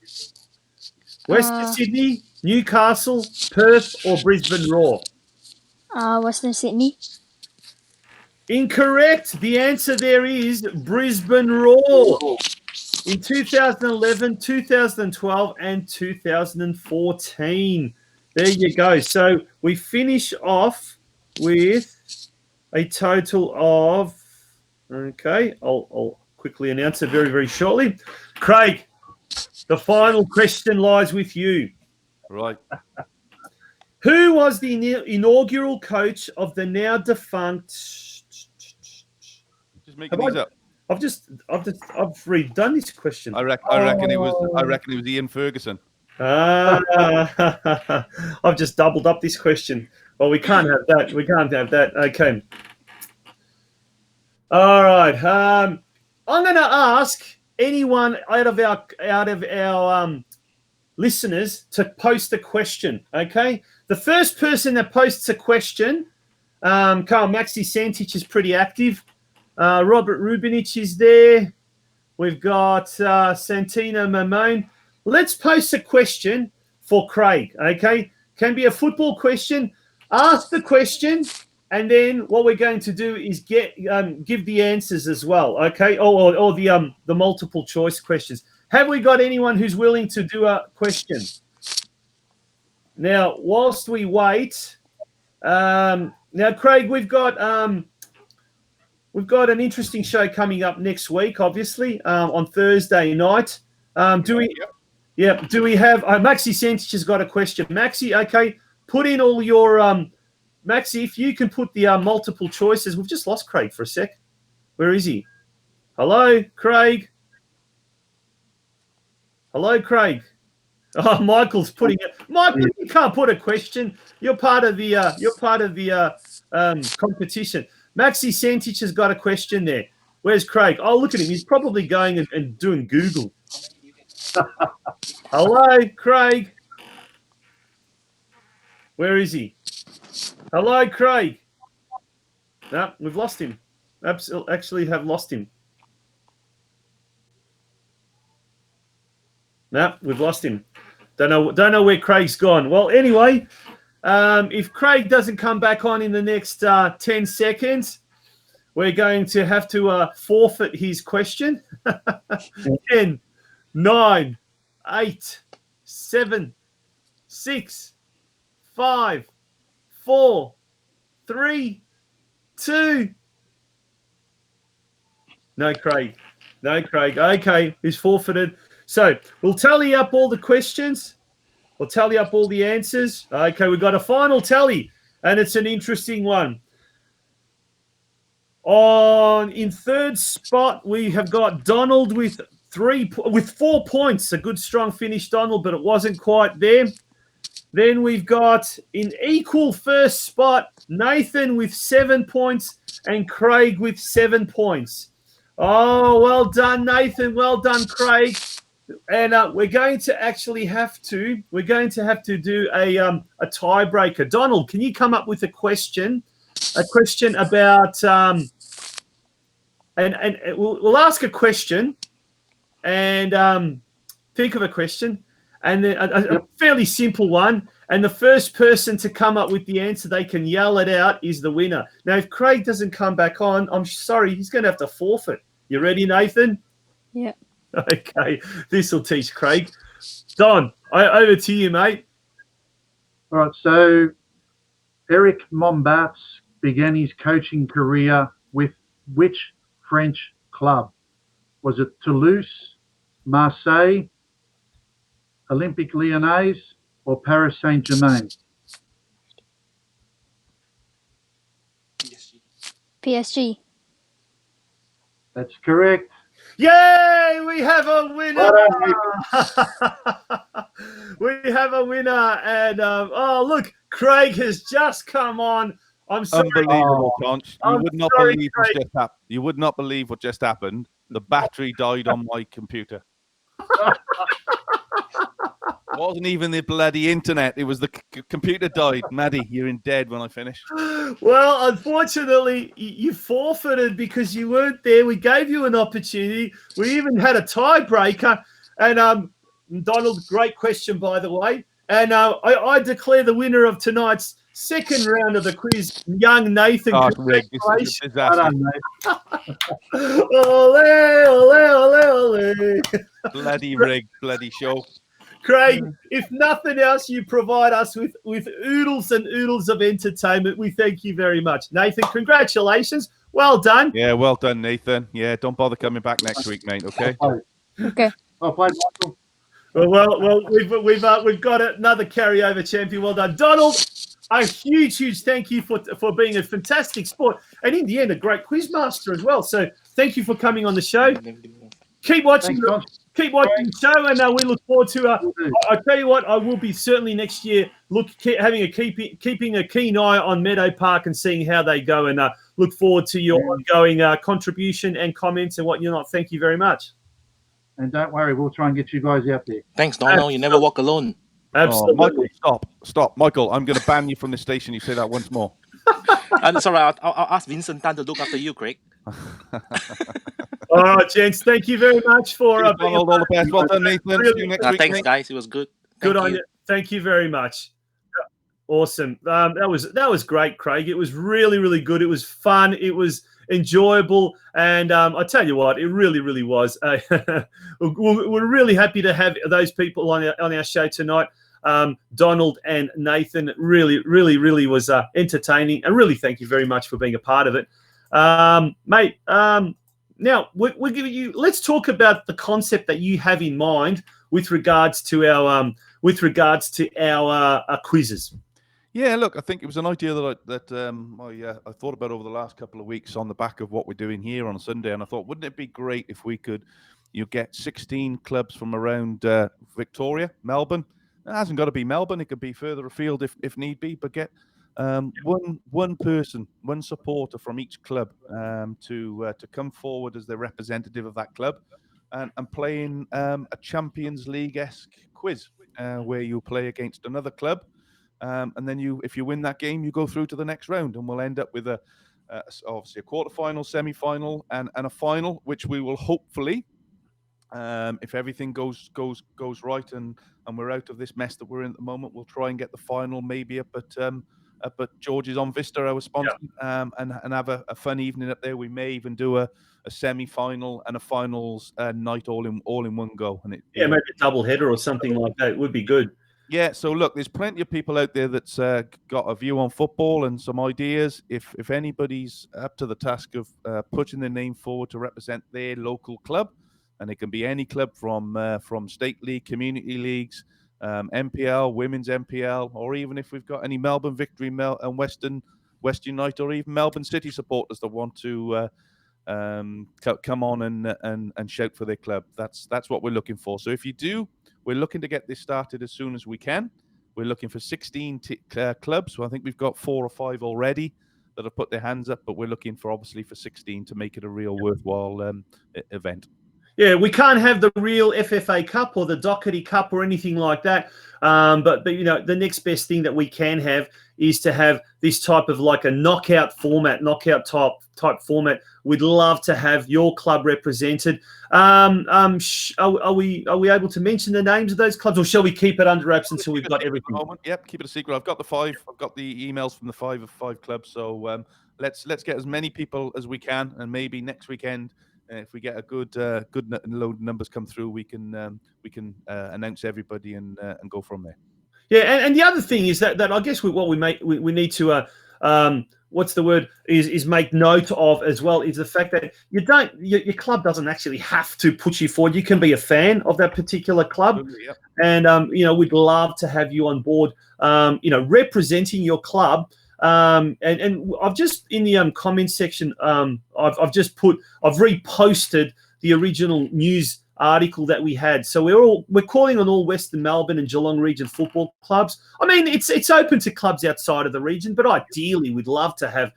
Western Sydney, Newcastle, Perth, or Brisbane Roar? Western Sydney. Incorrect. The answer there is Brisbane Roar. In 2011, 2012, and 2014. There you go. So we finish off with a total of, okay, I'll quickly announce it very, very shortly. Craig, the final question lies with you. Right. Who was the inaugural coach of the now defunct? Just making these up. I've redone this question. I reckon it was Ian Ferguson. I've just doubled up this question. Well, we can't have that. We can't have that. Okay. All right. I'm going to ask anyone out of our listeners to post a question. Okay. The first person that posts a question, Carl Maxi Santich is pretty active. Robert Rubinich is there. We've got Santina Mamone. Let's post a question for Craig, okay? Can be a football question. Ask the question, and then what we're going to do is give the answers as well, okay? Or the multiple choice questions. Have we got anyone who's willing to do a question? Now, whilst we wait, now Craig, we've got an interesting show coming up next week, obviously, on Thursday night. Do we have Maxi Santich has got a question. Maxi, okay, put in all your Maxi, if you can put the multiple choices. We've just lost Craig for a sec. Where is he? Hello, Craig. Hello, Craig. Oh, Michael's putting it. Michael, you can't put a question. You're part of the competition. Maxi Santich has got a question there. Where's Craig? Oh, look at him. He's probably going and doing Google. Hello, Craig. Where is he? Hello, Craig. No, we've lost him. Actually have lost him. No, we've lost him. Don't know where Craig's gone. Well, anyway, if Craig doesn't come back on in the next 10 seconds, we're going to have to forfeit his question. 10, 9, 8, 7, 6, 5, 4, 3, 2. No, Craig. No, Craig. Okay, he's forfeited. So we'll tally up all the questions. We'll tally up all the answers. Okay, we've got a final tally, and it's an interesting one. In third spot, we have got Donald with 4 points. A good, strong finish, Donald, but it wasn't quite there. Then we've got in equal first spot, Nathan with 7 points and Craig with 7 points. Oh, well done, Nathan. Well done, Craig. And we're going to actually have to do a tiebreaker. Donald, can you come up with a question about and we'll ask a question and think of a question, and then a fairly simple one. And the first person to come up with the answer, they can yell it out, is the winner. Now, if Craig doesn't come back on, I'm sorry, he's going to have to forfeit. You ready, Nathan? Yeah. Okay, this will teach Craig. Don, over to you, mate. All right, so Eric Mombats began his coaching career with which French club? Was it Toulouse, Marseille, Olympique Lyonnais, or Paris Saint-Germain? PSG. That's correct. Yay! We have a winner. Well We have a winner, and oh look, Craig has just come on. I'm sorry. Unbelievable, Tonci. You I'm would not sorry, believe Craig. what just happened. You would not believe what just happened. The battery died on my computer. It wasn't even the bloody internet. It was the computer died. Maddie, you're in dead when I finish. Well, unfortunately, you forfeited because you weren't there. We gave you an opportunity. We even had a tiebreaker. And Donald, great question, by the way. And I declare the winner of tonight's second round of the quiz, young Nathan. Oh, Rick, this is a disaster. Ole, ole, ole, ole. Bloody rig, bloody show. Craig, if nothing else, you provide us with oodles and oodles of entertainment. We thank you very much. Nathan, congratulations. Well done. Yeah, well done, Nathan. Yeah, don't bother coming back next week, mate, okay? Okay. Well played, Michael. Well, we've got another carryover champion. Well done. Donald, a huge thank you for being a fantastic sport. And in the end, a great quizmaster as well. So thank you for coming on the show. Keep watching. Thanks, Keep watching the show, and we look forward to. I tell you what, I will be certainly next year keeping a keen eye on Meadow Park and seeing how they go, and look forward to your ongoing contribution and comments and whatnot. Thank you very much. And don't worry, we'll try and get you guys out there. Thanks, Donald. You never walk alone. Absolutely, Michael, stop, Michael. I'm going to ban you from the station. You say that once more. And sorry, I'll ask Vincent Tan to look after you, Craig. All right, gents. Thank you very much for Donald, all the best. Well done, Nathan. Really, See you next week, Thanks, mate. guys. It was good. Good Thank on you. Thank you very much. Awesome. That was great, Craig. It was really good. It was fun. It was enjoyable, and I tell you what, it really was. We're really happy to have those people on our show tonight. Donald and Nathan really was entertaining, and really thank you very much for being a part of it, mate. Now we're giving you. Let's talk about the concept that you have in mind with regards to our quizzes. Yeah, look, I think it was an idea that I thought about over the last couple of weeks on the back of what we're doing here on Sunday, and I thought, wouldn't it be great if we could, get 16 clubs from around Victoria, Melbourne. It hasn't got to be Melbourne; it could be further afield if need be. But get one person, one supporter from each club to come forward as the representative of that club, and play in a Champions League-esque quiz where you play against another club. And then if you win that game, you go through to the next round, and we'll end up with obviously a quarterfinal, semi-final, and a final, which we will hopefully, if everything goes right and we're out of this mess that we're in at the moment, we'll try and get the final maybe up at George's on Vista, our sponsor, and have a fun evening up there. We may even do a semi-final and a finals night all in one go. And maybe a double header or something like that. It would be good. Yeah, so look, there's plenty of people out there that's got a view on football and some ideas. If anybody's up to the task of putting their name forward to represent their local club, and it can be any club from state league, community leagues, MPL, women's MPL, or even if we've got any Melbourne Victory and West United, or even Melbourne City supporters that want to come on and shout for their club. That's what we're looking for. So if you do, we're looking to get this started as soon as we can. We're looking for 16 clubs. So I think we've got 4 or 5 already that have put their hands up, but we're looking for 16 to make it a real worthwhile event. Yeah, we can't have the real FFA Cup or the Doherty Cup or anything like that. But you know, the next best thing that we can have is to have this type of like a knockout type format. We'd love to have your club represented. Are we able to mention the names of those clubs, or shall we keep it under wraps until we've got everything? Yep, keep it a secret. I've got the 5. I've got the emails from the 5 clubs. So let's get as many people as we can, and maybe next weekend, if we get a good load of numbers come through, we can announce everybody and go from there. Yeah, and the other thing is that I guess we need to what's the word is make note of as well is the fact that your club doesn't actually have to put you forward. You can be a fan of that particular club, yep. And you know, we'd love to have you on board. You know, representing your club. And I've just in the comments section, I've reposted the original news article that we had. So we're calling on all Western Melbourne and Geelong region football clubs. I mean, it's open to clubs outside of the region, but ideally we'd love to have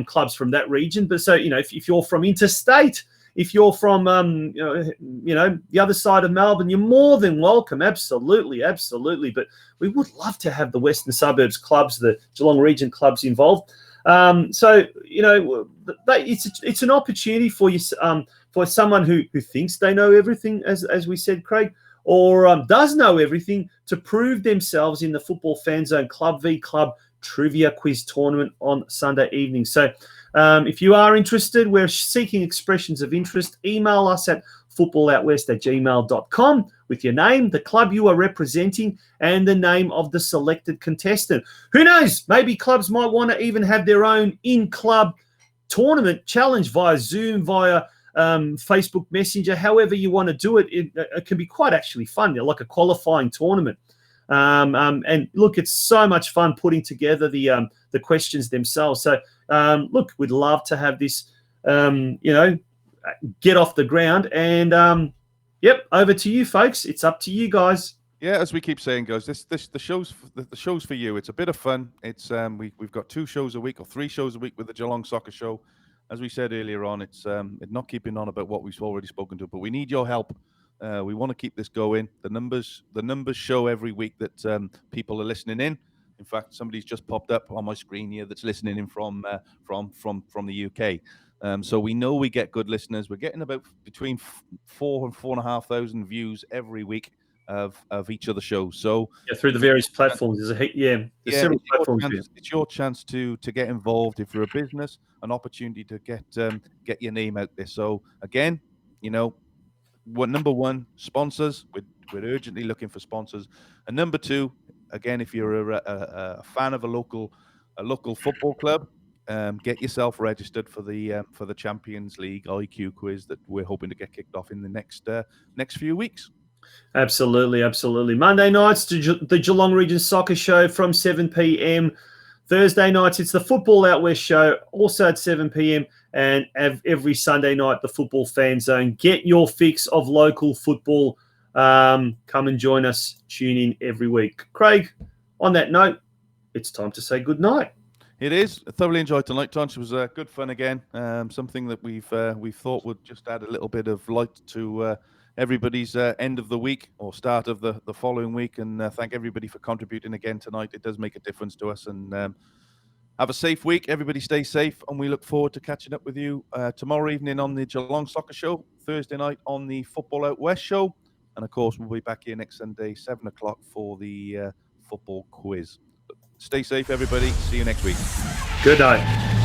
clubs from that region. But so, you know, if you're from interstate, if you're from you know, the other side of Melbourne, you're more than welcome. Absolutely. But we would love to have the Western Suburbs clubs, the Geelong region clubs involved. So, you know, it's an opportunity for you, for someone who thinks they know everything, as we said, Craig, or does know everything, to prove themselves in the Football Fan Zone Club v Club Trivia Quiz Tournament on Sunday evening. So if you are interested, we're seeking expressions of interest. Email us at footballoutwest@gmail.com with your name, the club you are representing, and the name of the selected contestant. Who knows? Maybe clubs might want to even have their own in-club tournament challenge via Zoom, via Facebook Messenger, however you want to do it. It can be quite actually fun, like a qualifying tournament. And look, it's so much fun putting together the questions themselves. So look, we'd love to have this, you know, get off the ground. And yep, over to you, folks. It's up to you guys. Yeah, as we keep saying, guys, the show's for you. It's a bit of fun. It's we've got 2 shows a week or 3 shows a week with the Geelong Soccer Show. As we said earlier on, it's not keeping on about what we've already spoken to, but we need your help. We want to keep this going. The numbers show every week that people are listening in. In fact, somebody's just popped up on my screen here that's listening in from the UK. So we know we get good listeners. We're getting about between 4,000 and 4,500 views every week of each of the shows. So yeah, through the various platforms, there's several platforms. It's your chance to get involved. If you're a business, an opportunity to get your name out there. So again, you know, number 1, sponsors. We're urgently looking for sponsors. And number 2, again, if you're a fan of a local football club, get yourself registered for the Champions League IQ quiz that we're hoping to get kicked off in the next few weeks. Absolutely. Monday nights, the Geelong Region Soccer Show from 7 p.m. Thursday nights, it's the Football Out West Show, also at 7 p.m. And every Sunday night, the Football Fan Zone. Get your fix of local football. Come and join us. Tune in every week. Craig, on that note, it's time to say good night. It is. I thoroughly enjoyed tonight, Tonci. It was good fun again. Something that we've thought would just add a little bit of light to everybody's end of the week or start of the following week. And thank everybody for contributing again tonight. It does make a difference to us. And have a safe week. Everybody stay safe. And we look forward to catching up with you tomorrow evening on the Geelong Soccer Show, Thursday night on the Football Out West Show. And, of course, we'll be back here next Sunday, 7 o'clock for the football quiz. Stay safe, everybody. See you next week. Good night.